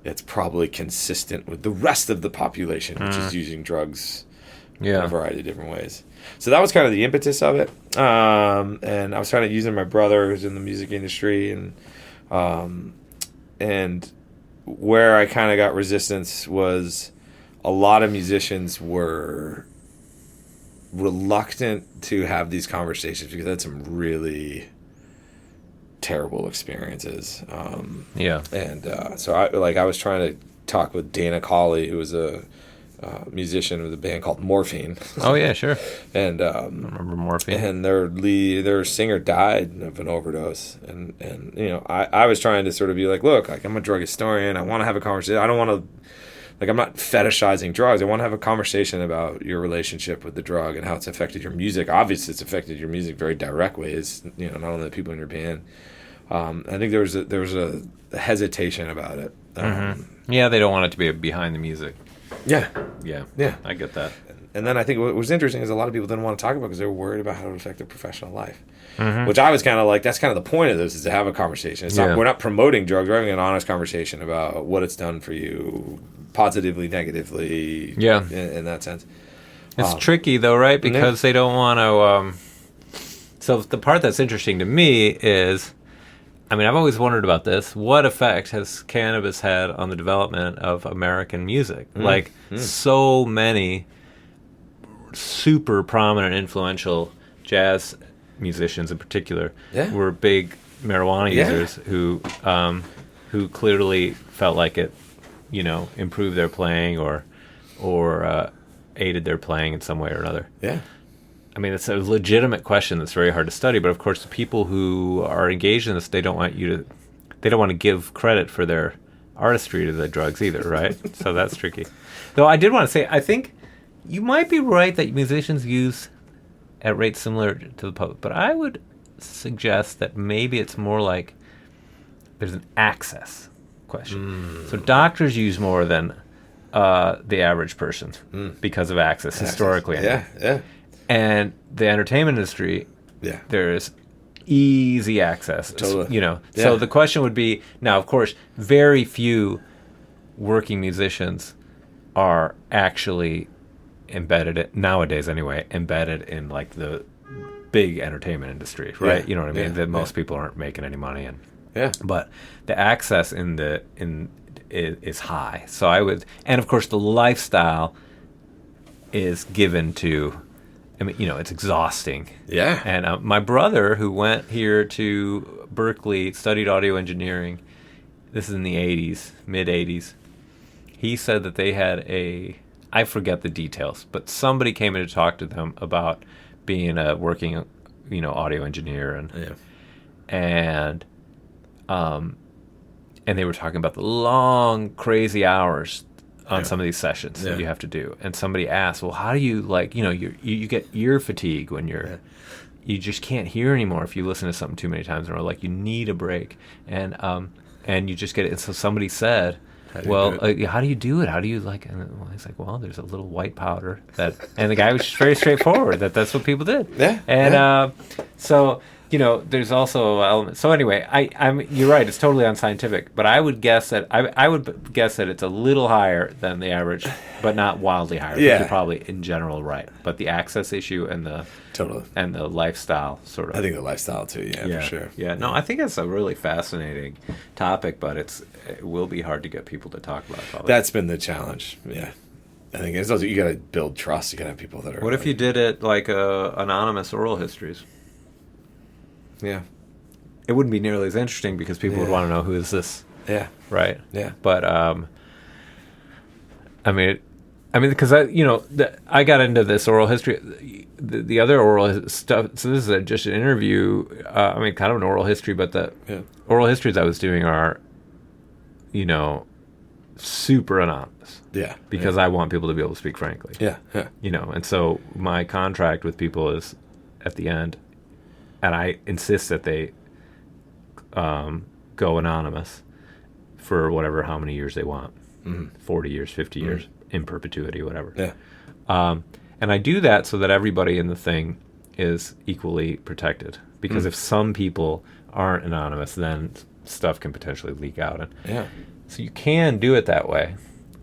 it's probably consistent with the rest of the population, which is using drugs in a variety of different ways. So that was kind of the impetus of it. And I was trying to use it. My brother who's in the music industry, and where I kind of got resistance was a lot of musicians were reluctant to have these conversations because they had some really terrible experiences. And so I was trying to talk with Dana Cawley, who was a musician with a band called Morphine. Oh yeah, sure. And I remember Morphine. And their singer died of an overdose. And you know, I was trying to sort of be like, look, like I'm a drug historian. I want to have a conversation. I don't want to, like, I'm not fetishizing drugs. I want to have a conversation about your relationship with the drug and how it's affected your music. Obviously, it's affected your music very direct ways. You know, not only the people in your band. I think there was a hesitation about it. Yeah, they don't want it to be behind the music. Yeah. I get that. And then I think what was interesting is a lot of people didn't want to talk about it because they were worried about how it would affect their professional life. Which I was kind of like, that's kind of the point of this, is to have a conversation. It's not, we're not promoting drugs. We're having an honest conversation about what it's done for you, positively, negatively. Yeah. In that sense. It's tricky though, right? Because they don't want to. So the part that's interesting to me is, I mean, I've always wondered about this. What effect has cannabis had on the development of American music? So many super prominent, influential jazz musicians in particular were big marijuana users who clearly felt like it, you know, improved their playing or aided their playing in some way or another. Yeah. I mean, it's a legitimate question that's very hard to study. But of course, the people who are engaged in this, they don't want to give credit for their artistry to the drugs either, right? So that's tricky. Though I did want to say, I think you might be right that musicians use at rates similar to the public, but I would suggest that maybe it's more like there's an access question. So doctors use more than the average person because of access historically. Yeah. And the entertainment industry, there's easy access. Totally. So the question would be, now of course, very few working musicians are actually nowadays anyway, embedded in like the big entertainment industry, right? Yeah. You know what I mean? That most people aren't making any money but the access is high. So and of course the lifestyle is given to, I mean, it's exhausting. Yeah. And my brother, who went here to Berkeley, studied audio engineering, this is in the 80s, mid-80s, he said that they had I forget the details, but somebody came in to talk to them about being a working, audio engineer. And they were talking about the long, crazy hours on some of these sessions that you have to do. And somebody asked, well, how do you, you get ear fatigue when you just can't hear anymore if you listen to something too many times in a row. Like, you need a break. And you just get it. And so somebody said, how do you do it? How do you, and he's like, well, there's a little white powder and the guy was just very straightforward that's what people did. Yeah. And so, there's also an element. So anyway, you're right. It's totally unscientific, but I would guess that it's a little higher than the average, but not wildly higher. Yeah. You're probably in general right. But the access issue and the lifestyle sort of. I think the lifestyle too. Yeah, for sure. Yeah. No, I think it's a really fascinating topic, but it will be hard to get people to talk about it. Probably. That's been the challenge. Yeah. I think it's also, you got to build trust. You got to have people that are. What if you did it like anonymous oral histories? Yeah. It wouldn't be nearly as interesting because people would want to know who is this. Yeah. Right. Yeah. But because I got into this oral history, the other oral stuff. So this is just an interview. Kind of an oral history, but the oral histories I was doing are, super anonymous. Yeah. Because I want people to be able to speak frankly. Yeah. Yeah. And so my contract with people is at the end. And I insist that they go anonymous for how many years they want. 40 years, 50 years, in perpetuity, whatever. Yeah. And I do that so that everybody in the thing is equally protected. Because if some people aren't anonymous, then stuff can potentially leak out. So you can do it that way.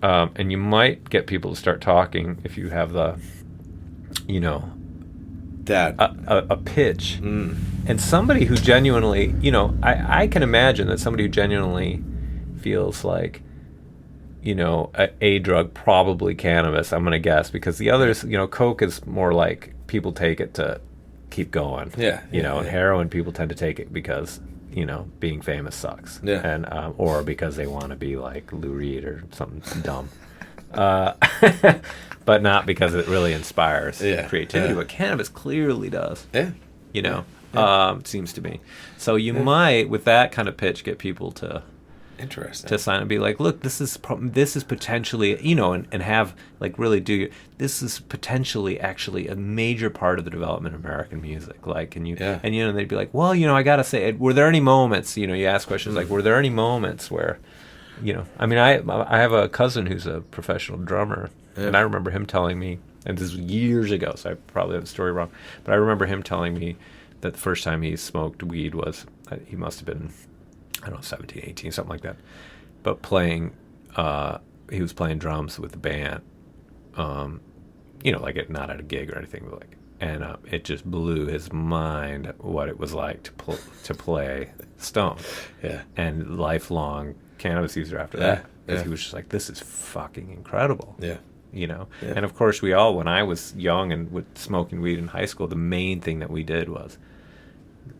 And you might get people to start talking if you have the, a pitch. And somebody who genuinely, I can imagine that somebody who genuinely feels like, a drug, probably cannabis, I'm going to guess, because the others, coke is more like people take it to keep going. And heroin, people tend to take it because, being famous sucks. Yeah. And, or because they want to be like Lou Reed or something dumb. But not because it really inspires creativity. But cannabis clearly does. Yeah. It seems to me. So you might, with that kind of pitch, get people to sign and be like, look, this is potentially, and have this is potentially actually a major part of the development of American music. Like, and they'd be like, well, I gotta say, were there any moments? You ask questions like, were there any moments where, I have a cousin who's a professional drummer. And I remember him telling me, and this was years ago, so I probably have the story wrong, but I remember him telling me that the first time he smoked weed was, he must have been, 17, 18, something like that. But he was playing drums with the band, not at a gig or anything, but and it just blew his mind what it was like to play Stone. Yeah. And lifelong cannabis user after that. Because he was just like, this is fucking incredible. Yeah. And of course we all, when I was young and with smoking weed in high school, the main thing that we did was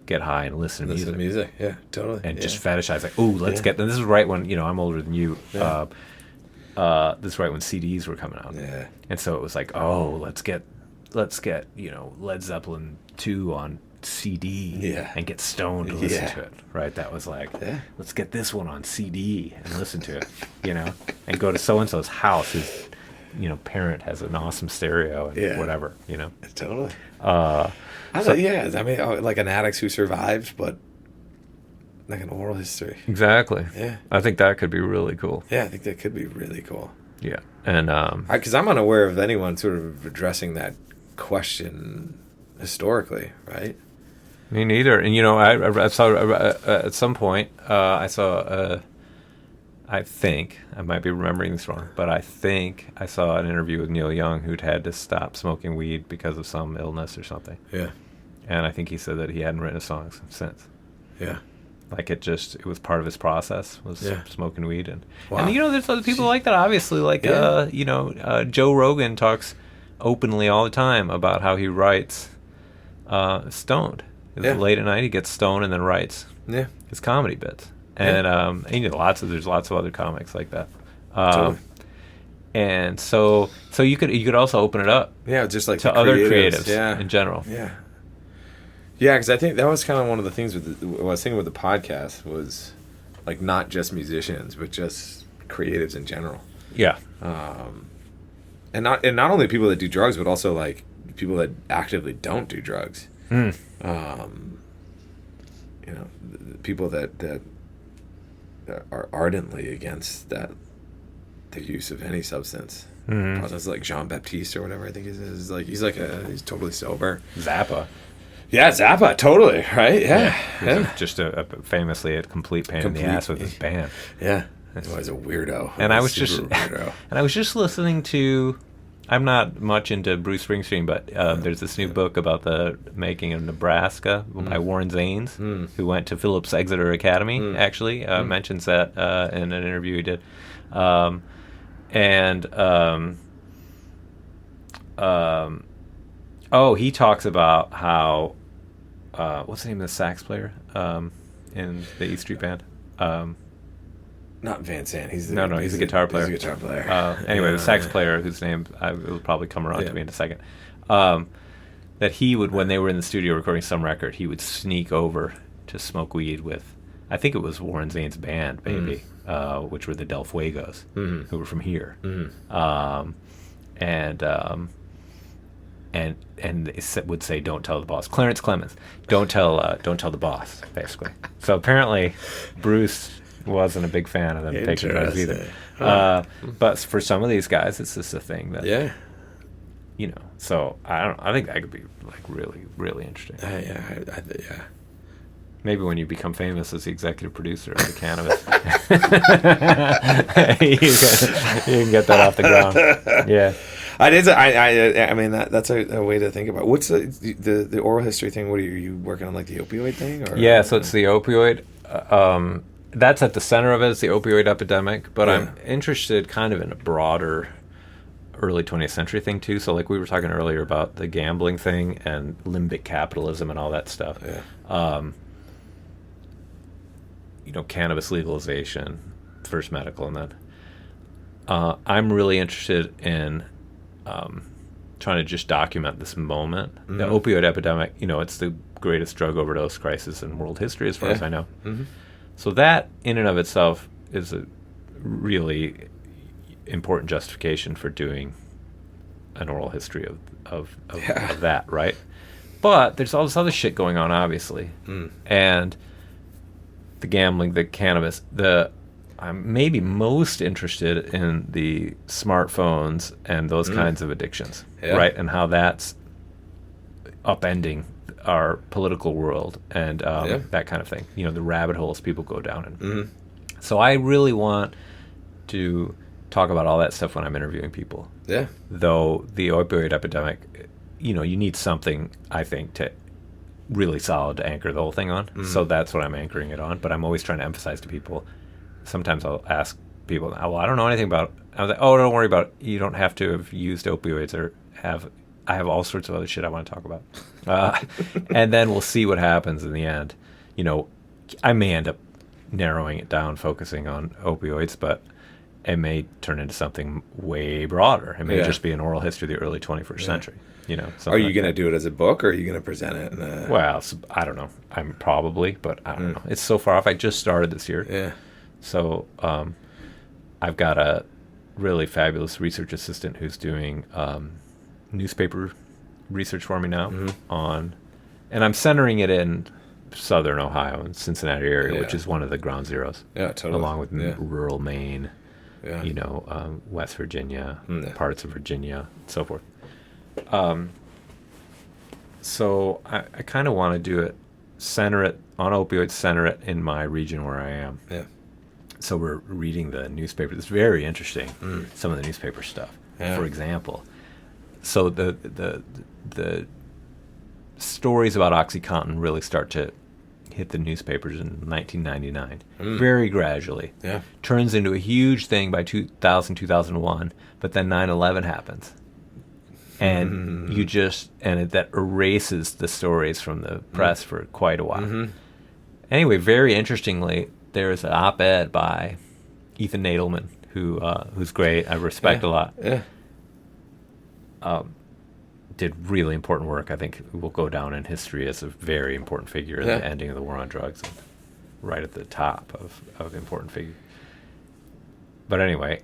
get high and listen to music. Yeah, totally. And just fetishize, like, ooh, let's get them. This is right when, I'm older than you. Yeah. This is right when CDs were coming out. Yeah. And so it was like, oh, let's get let's get, Led Zeppelin 2 on CD Yeah. and get stoned to listen Yeah. to it, right? That was like, Yeah. let's get this one on CD and listen to it, and go to so-and-so's house whose, parent has an awesome stereo and Yeah. whatever, Totally. Uh, I so- thought, yeah, I mean, like an Addicts Who Survived, but like an oral history. Exactly. Yeah. I think that could be really cool. Yeah, I think that could be really cool. Yeah. And, Because I'm unaware of anyone sort of addressing that question historically, right? me neither. And I saw at some point I saw I think I might be remembering this wrong, but I think I saw an interview with Neil Young who'd had to stop smoking weed because of some illness or something. Yeah. And I think he said that he hadn't written a song since. Yeah. Like it was part of his process was Yeah. smoking weed and Wow. there's other people like that obviously like Yeah. Joe Rogan talks openly all the time about how he writes stoned. Yeah. Late at night he gets stoned and then writes Yeah. his comedy bits. And there's lots of other comics like that. Totally. And so you could also open it up Yeah, just like to the other creatives yeah. in general. Yeah. Yeah, because I think that was kind of one of the things what I was thinking with the podcast was like not just musicians, but just creatives in general. Yeah. And not only people that do drugs, but also like people that actively don't do drugs. Mm. The people that are ardently against the use of any substance. Mhm. Process like Jean Baptiste or whatever I think is like he's totally sober. Zappa. Yeah, Zappa, totally, right? Yeah, yeah, Just famously a complete pain in the ass with his band. yeah. He was a weirdo. And I was Super just weirdo. and I was just listening to. I'm not much into Bruce Springsteen, but there's this new book about the making of Nebraska by Warren Zanes, who went to Phillips Exeter Academy. Actually, mentions that in an interview he did, he talks about how what's the name of the sax player in the E Street Band? Not Van Sant. He's He's a guitar player. He's a guitar player. Anyway, the sax player whose name will probably come around to me in a second. That he would, when they were in the studio recording some record, he would sneak over to smoke weed with, I think it was Warren Zane's band, maybe, which were the Del Fuegos, who were from here. And they would say, "Don't tell the boss." Clarence Clemens, don't tell the boss, basically. So apparently, Bruce wasn't a big fan of them taking drugs either. But for some of these guys, it's just a thing that So I don't. I think that could be like really, really interesting. Yeah. Maybe when you become famous as the executive producer of the cannabis, you can get that off the ground. Yeah. I mean that's a way to think about it. What's the oral history thing? What are you working on, like the opioid thing? Or, yeah, so it's the opioid. That's at the center of it, is the opioid epidemic. But I'm interested kind of in a broader early 20th century thing too. So like we were talking earlier about the gambling thing and limbic capitalism and all that stuff. Yeah. Cannabis legalization, first medical, and then I'm really interested in trying to just document this moment. Mm-hmm. The opioid epidemic, it's the greatest drug overdose crisis in world history as far as I know. Mm-hmm. So that in and of itself is a really important justification for doing an oral history of that, right? But there's all this other shit going on, obviously. And the gambling, the cannabis, I'm maybe most interested in the smartphones and those kinds of addictions, right? And how that's upending our political world and that kind of thing. The rabbit holes people go down in. Mm-hmm. So I really want to talk about all that stuff when I'm interviewing people. Yeah. Though the opioid epidemic, you need something, I think, to really solid to anchor the whole thing on. Mm-hmm. So that's what I'm anchoring it on. But I'm always trying to emphasize to people. Sometimes I'll ask people, well, I don't know anything about it. I was like, oh, don't worry about it. You don't have to have used opioids or I have all sorts of other shit I want to talk about. And then we'll see what happens in the end. I may end up narrowing it down, focusing on opioids, but it may turn into something way broader. It may Yeah. just be an oral history of the early 21st century. You know, Are something you like going to that. do it as a book, or are you going to present it? Well, I don't know. I'm probably, but I don't know. It's so far off. I just started this year. Yeah. So I've got a really fabulous research assistant who's doing newspaper research for me now on, and I'm centering it in southern Ohio and Cincinnati area, which is one of the ground zeros. Yeah, totally. Along with rural Maine, Yeah. you know, West Virginia, parts of Virginia, and so forth. So I kind of want to do it, center it on opioids, center it in my region where I am. Yeah. So we're reading the newspaper. It's very interesting, some of the newspaper stuff. Yeah. For example, so the stories about OxyContin really start to hit the newspapers in 1999, very gradually. Yeah. Turns into a huge thing by 2000, 2001, but then 9/11 happens. And that erases the stories from the press for quite a while. Anyway, very interestingly, there's an op-ed by Ethan Nadelman, who's great. I respect a lot. Yeah. Did really important work. I think will go down in history as a very important figure in the ending of the war on drugs, and right at the top of important figure. But anyway,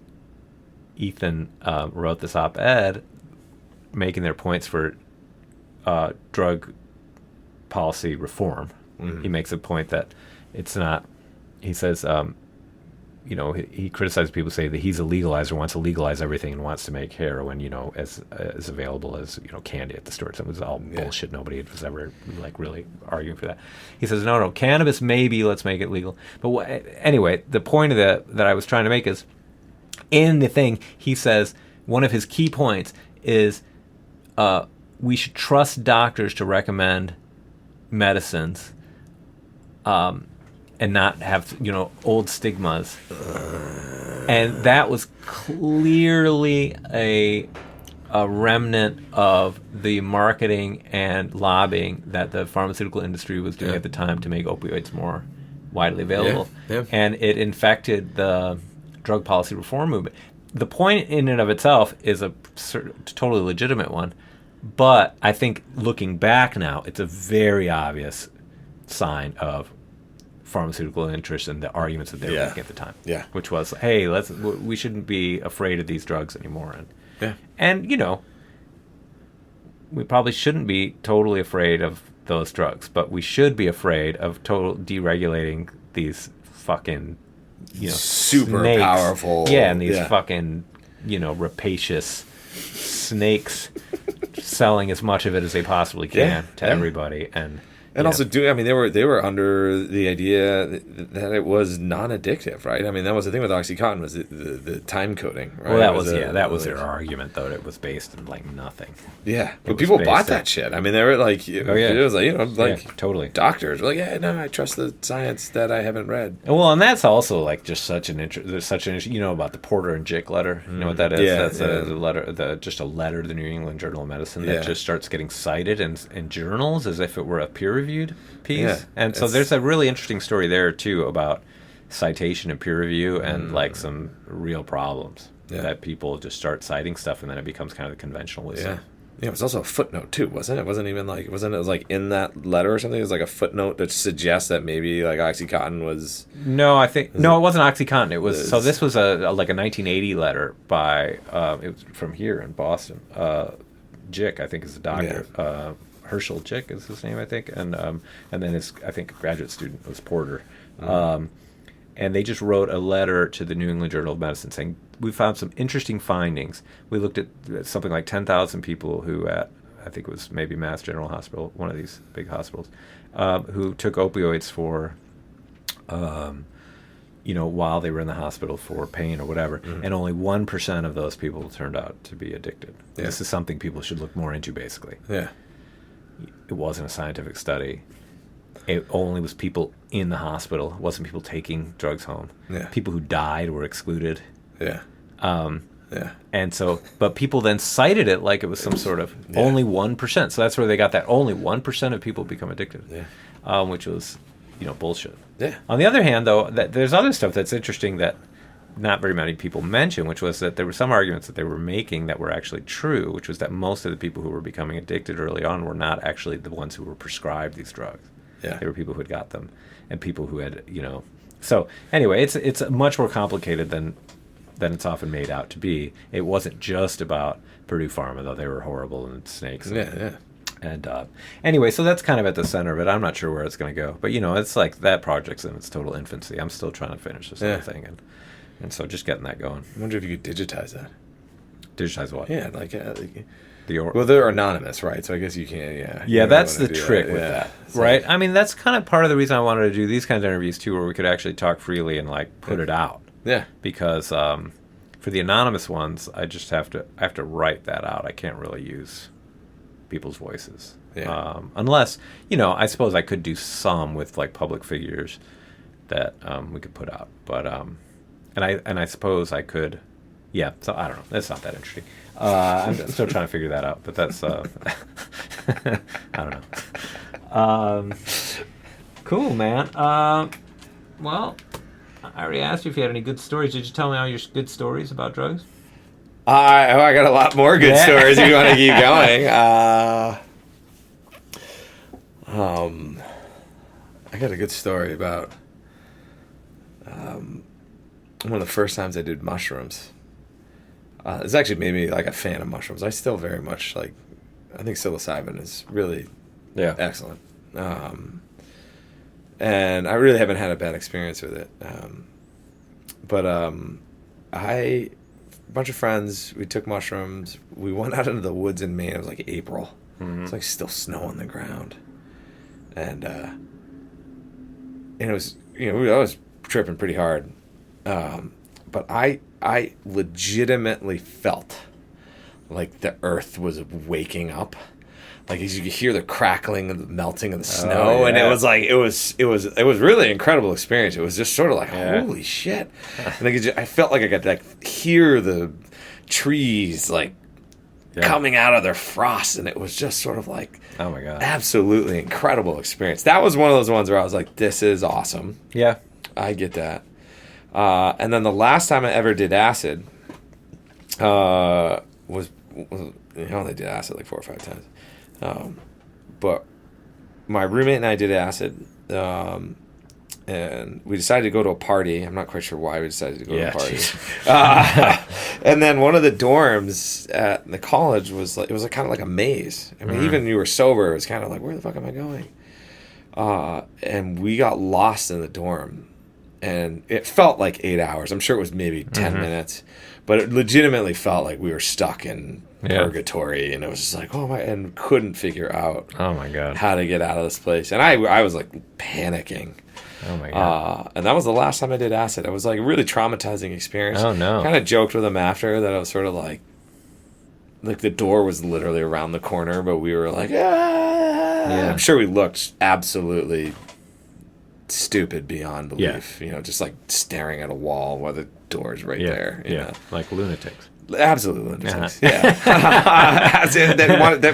Ethan wrote this op-ed making their points for drug policy reform. He makes a point that it's not. He says, you know, he criticizes people who say that he's a legalizer, wants to legalize everything, and wants to make heroin, you know, as available as, you know, candy at the store. So it was all bullshit. Nobody was ever like really arguing for that. He says, no, cannabis maybe, let's make it legal. But anyway, the point of that I was trying to make is, in the thing, he says one of his key points is we should trust doctors to recommend medicines. And not have, you know, old stigmas. And that was clearly a remnant of the marketing and lobbying that the pharmaceutical industry was doing at the time to make opioids more widely available. Yeah. And it infected the drug policy reform movement. The point in and of itself is a totally legitimate one, but I think looking back now, it's a very obvious sign of pharmaceutical interest and the arguments that they were making at the time. Yeah. Which was, hey, we shouldn't be afraid of these drugs anymore. And you know, we probably shouldn't be totally afraid of those drugs, but we should be afraid of total deregulating these fucking, you know, super snakes. powerful. Yeah, and these fucking, you know, rapacious snakes selling as much of it as they possibly can to everybody. And also, I mean, they were under the idea that it was non-addictive, right? I mean, that was the thing with OxyContin, was the time coding, right? Well, that was their argument, though. It was based in like nothing. Yeah, but people bought that shit. I mean, they were like, it was like, you know, like totally. Doctors were like, yeah, no, I trust the science that I haven't read. Well, and that's also like just such an interest. There's such an issue. You know about the Porter and Jick letter. You know what that is? Yeah, that's a letter, just a letter to the New England Journal of Medicine that just starts getting cited in journals as if it were a peer-reviewed piece. Yeah, and so there's a really interesting story there too about citation and peer review and like some real problems that people just start citing stuff and then it becomes kind of the conventional wisdom. Yeah, it was also a footnote too, wasn't it? It was like in that letter or something? It was like a footnote that suggests that maybe like OxyContin was... No, I think... No, it wasn't OxyContin. It was... So this was like a 1980 letter by... it was from here in Boston. Jick, I think, is the doctor. Yeah. Herschel Jick is his name, I think. And then his, I think, graduate student was Porter. And they just wrote a letter to the New England Journal of Medicine saying, we found some interesting findings. We looked at something like 10,000 people who I think it was maybe Mass General Hospital, one of these big hospitals, who took opioids for, while they were in the hospital for pain or whatever. And only 1% of those people turned out to be addicted. Yeah. This is something people should look more into, basically. Yeah. It wasn't a scientific study. It only was people in the hospital. It wasn't people taking drugs home. Yeah. People who died were excluded. Yeah. And so, but people then cited it like it was some sort of only 1%. So that's where they got that only 1% of people become addicted. Yeah. Which was, bullshit. Yeah. On the other hand, though, there's other stuff that's interesting that not very many people mention, which was that there were some arguments that they were making that were actually true, which was that most of the people who were becoming addicted early on were not actually the ones who were prescribed these drugs. Yeah. They were people who had got them, and people who had, So anyway, it's much more complicated than it's often made out to be. It wasn't just about Purdue Pharma, though they were horrible and snakes. And anyway, so that's kind of at the center of it. I'm not sure where it's going to go, but it's like that project's in its total infancy. I'm still trying to finish this whole thing, and so just getting that going. I wonder if you could digitize that. Digitize what? Yeah, well, they're anonymous, right? So I guess you can't. Yeah. Yeah, that's the trick with that, right? I mean, that's kind of part of the reason I wanted to do these kinds of interviews too, where we could actually talk freely and like put it out. Yeah. Because for the anonymous ones, I just have to write that out. I can't really use people's voices. Yeah. Unless, I suppose I could do some with like public figures that we could put out. But and I suppose I could. Yeah, so I don't know. That's not that interesting. I'm still trying to figure that out, but that's I don't know. Cool, man. Well, I already asked you if you had any good stories. Did you tell me all your good stories about drugs? I got a lot more good stories if you want to keep going. I got a good story about one of the first times I did mushrooms. It's actually made me like a fan of mushrooms. I still very much I think psilocybin is really excellent. And I really haven't had a bad experience with it. But a bunch of friends, we took mushrooms. We went out into the woods in Maine. It was like April. Mm-hmm. It's like still snow on the ground. And it was, I was tripping pretty hard. But I legitimately felt like the earth was waking up. Like as you could hear the crackling and the melting of the snow, and it was like it was really an incredible experience. It was just sort of like holy shit. And I felt like I could like hear the trees coming out of their frost, and it was just sort of like oh my god, absolutely incredible experience. That was one of those ones where I was like, this is awesome. Yeah, I get that. And then the last time I ever did acid was I only did acid like 4 or 5 times. But my roommate and I did acid, and we decided to go to a party. I'm not quite sure why we decided to go to a party. And then one of the dorms at the college was like, it was like, kind of like a maze. I mean, even when you were sober, it was kind of like, where the fuck am I going? And we got lost in the dorm, and it felt like 8 hours. I'm sure it was maybe 10 minutes, but it legitimately felt like we were stuck in purgatory, and it was just like, oh my, and couldn't figure out how to get out of this place. And I was like panicking. Oh my god. And that was the last time I did acid. It was like a really traumatizing experience. Oh no. Kind of joked with him after that I was sort of like the door was literally around the corner, but we were like, I'm sure we looked absolutely stupid beyond belief. Just like staring at a wall while the door's right there. You know? Like lunatics. Absolutely lunatics. That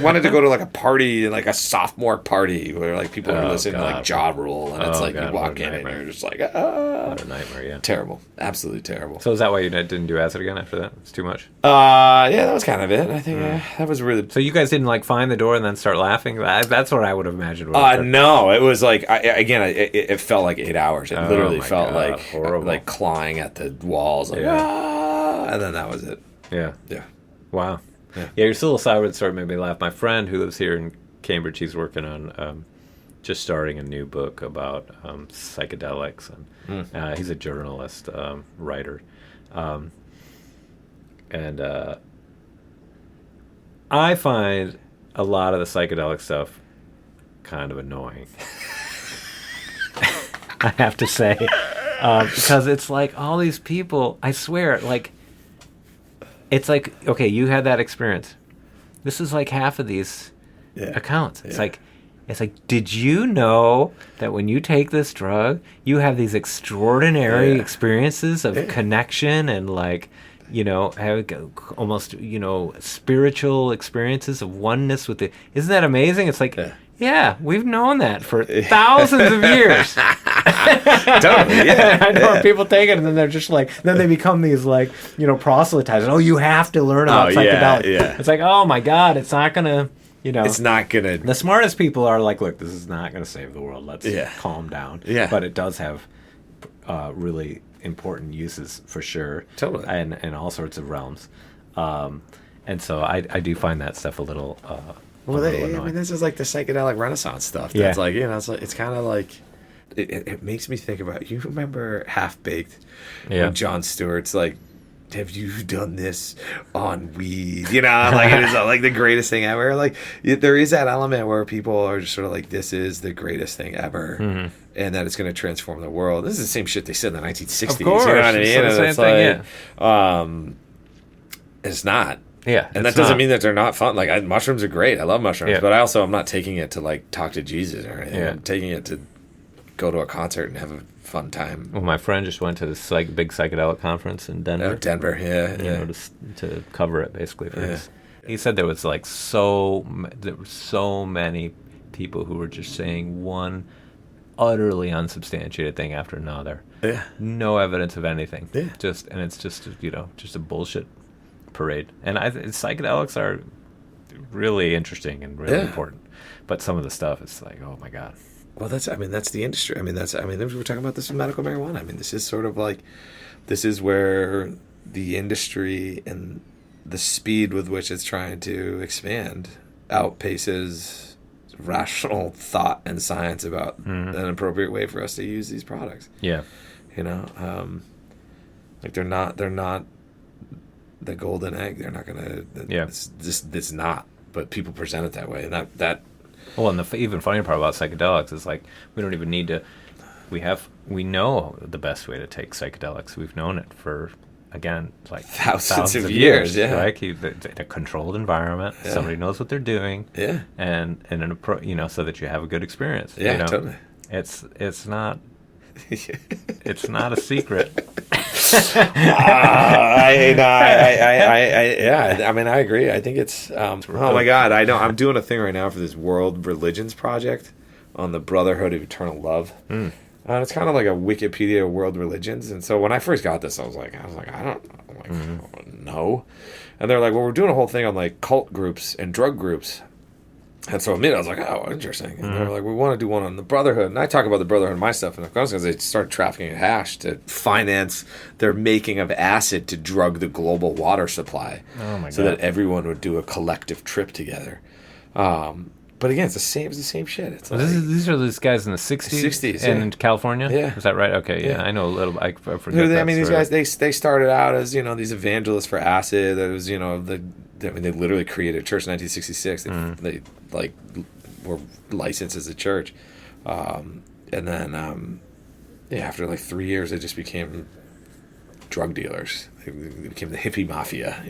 wanted to go to like a party, like a sophomore party where like people are listening to like Ja Rule, and it's like you walk in and you're just like, what a nightmare. Terrible, absolutely terrible. So is that why you didn't do acid again after that? It's too much. That was kind of it. I think that was really. So you guys didn't like find the door and then start laughing? That's what I would have imagined. No, it was like it felt like 8 hours. It literally felt like horrible, like clawing at the walls, like, and then that was it. Yeah. Wow. Yeah, your psilocybin story made me laugh. My friend who lives here in Cambridge, he's working on just starting a new book about psychedelics, and he's a journalist, writer, and I find a lot of the psychedelic stuff kind of annoying. I have to say, because it's like all these people, I swear, like. It's like, okay, you had that experience. This is like half of these accounts. It's like, did you know that when you take this drug, you have these extraordinary experiences of connection and like, have almost, spiritual experiences of oneness with it. Isn't that amazing? It's like, yeah, we've known that for thousands of years. Totally, yeah. I know people take it and then they're just like, then they become these proselytizers. Oh, you have to learn about psychedelics. Yeah. It's like, oh my God, it's not going to, It's not going to. The smartest people are like, look, this is not going to save the world. Let's calm down. Yeah. But it does have really important uses for sure. Totally. And in all sorts of realms. And so I do find that stuff a little annoying. This is like the psychedelic Renaissance stuff. That's like, it's kind of like, it makes me think about, you remember Half Baked? Yeah. When Jon Stewart's like, have you done this on weed? Like it is like the greatest thing ever. Like there is that element where people are just sort of like, this is the greatest thing ever. Mm-hmm. And that it's going to transform the world. This is the same shit they said in the 1960s. Of course. You know what I mean? It's the same thing, it's not. Yeah. And that doesn't mean that they're not fun. Like mushrooms are great. I love mushrooms. But I'm not taking it to like talk to Jesus or anything. I'm taking it to go to a concert and have a fun time. Well, my friend just went to this big psychedelic conference in Denver. Oh, Denver, yeah. To cover it basically. He said there was so many people who were just saying one utterly unsubstantiated thing after another. Yeah. No evidence of anything. Yeah. It's just a bullshit parade. And psychedelics are really interesting and really important. But some of the stuff is like, oh my God. Well, that's the industry. We're talking about this with medical marijuana. This is sort of like, this is where the industry and the speed with which it's trying to expand outpaces rational thought and science about an appropriate way for us to use these products. Yeah. Like they're not the golden egg. They're not going to, it's not, but people present it that way. And that well, and the even funnier part about psychedelics is like we don't even need to. We know the best way to take psychedelics. We've known it for like thousands of years. Yeah, like in a controlled environment. Yeah. Somebody knows what they're doing. Yeah, and so that you have a good experience. Yeah, totally. It's not. It's not a secret. I agree. I think it's oh my God, I'm doing a thing right now for this World Religions Project on the Brotherhood of Eternal Love. It's kind of like a Wikipedia of world religions. And so when I first got this, I was like, I don't know. And they're like, well, we're doing a whole thing on like cult groups and drug groups. And so I was like, oh, interesting. And they're like, we want to do one on the Brotherhood. And I talk about the Brotherhood in my stuff in Afghanistan because they started trafficking hash to finance their making of acid to drug the global water supply. Oh my God. So that everyone would do a collective trip together. But again, it's the same shit. It's like, these are these guys in the 60s in California? Yeah. Is that right? Okay, yeah. I know a little. I forget these guys, they started out as, these evangelists for acid. That was, they literally created a church in 1966. They were licensed as a church. And then, after like 3 years, they just became drug dealers. They became the hippie mafia,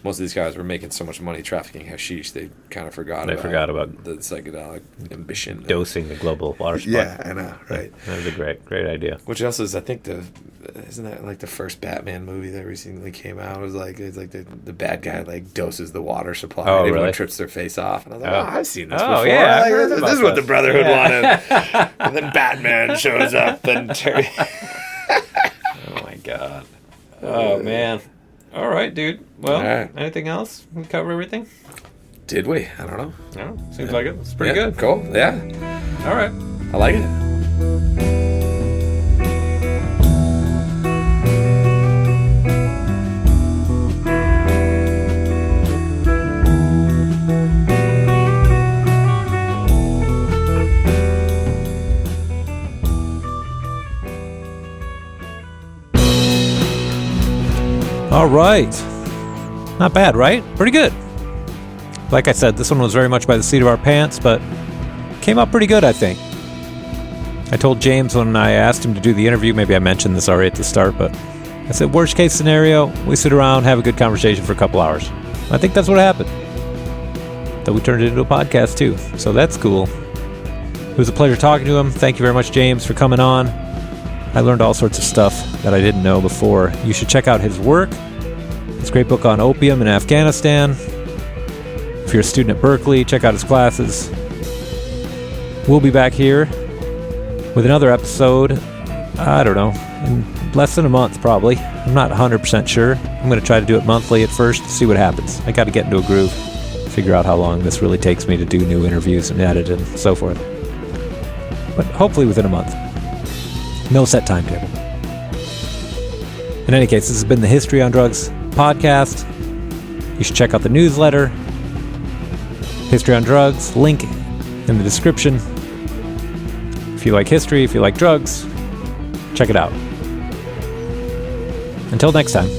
most of these guys were making so much money trafficking hashish, they kind of forgot about the psychedelic ambition. Dosing the global water supply. Yeah, I know, right. That was a great idea. Which also is, I think, isn't that like the first Batman movie that recently came out? It's like the bad guy like doses the water supply and everyone really? Trips their face off. And I was like, I've seen this before. Yeah, this is what the Brotherhood wanted. And then Batman shows up and oh my God. Oh man. All right, dude. Well, anything else? We cover everything? Did we? I don't know. No, seems like it. It's pretty good. Cool. Yeah. All right. I like it. All right. Not bad, right? Pretty good. Like I said, this one was very much by the seat of our pants, but came out pretty good, I think. I told James when I asked him to do the interview, maybe I mentioned this already at the start, but I said, worst case scenario, we sit around, have a good conversation for a couple hours. I think that's what happened. Though we turned it into a podcast too, so that's cool. It was a pleasure talking to him. Thank you very much, James, for coming on. I learned all sorts of stuff. that I didn't know before. You should check out his work. His great book on opium in Afghanistan. If you're a student at Berkeley, check out his classes. We'll be back here with another episode, I don't know, in less than a month probably. I'm not 100% sure. I'm going to try to do it monthly at first to see what happens. I got to get into a groove, figure out how long this really takes me to do new interviews and edit and so forth. But hopefully within a month. No set timetable. In any case, this has been the History on Drugs podcast. You should check out the newsletter. History on Drugs, link in the description. If you like history, if you like drugs, check it out. Until next time,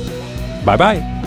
bye-bye.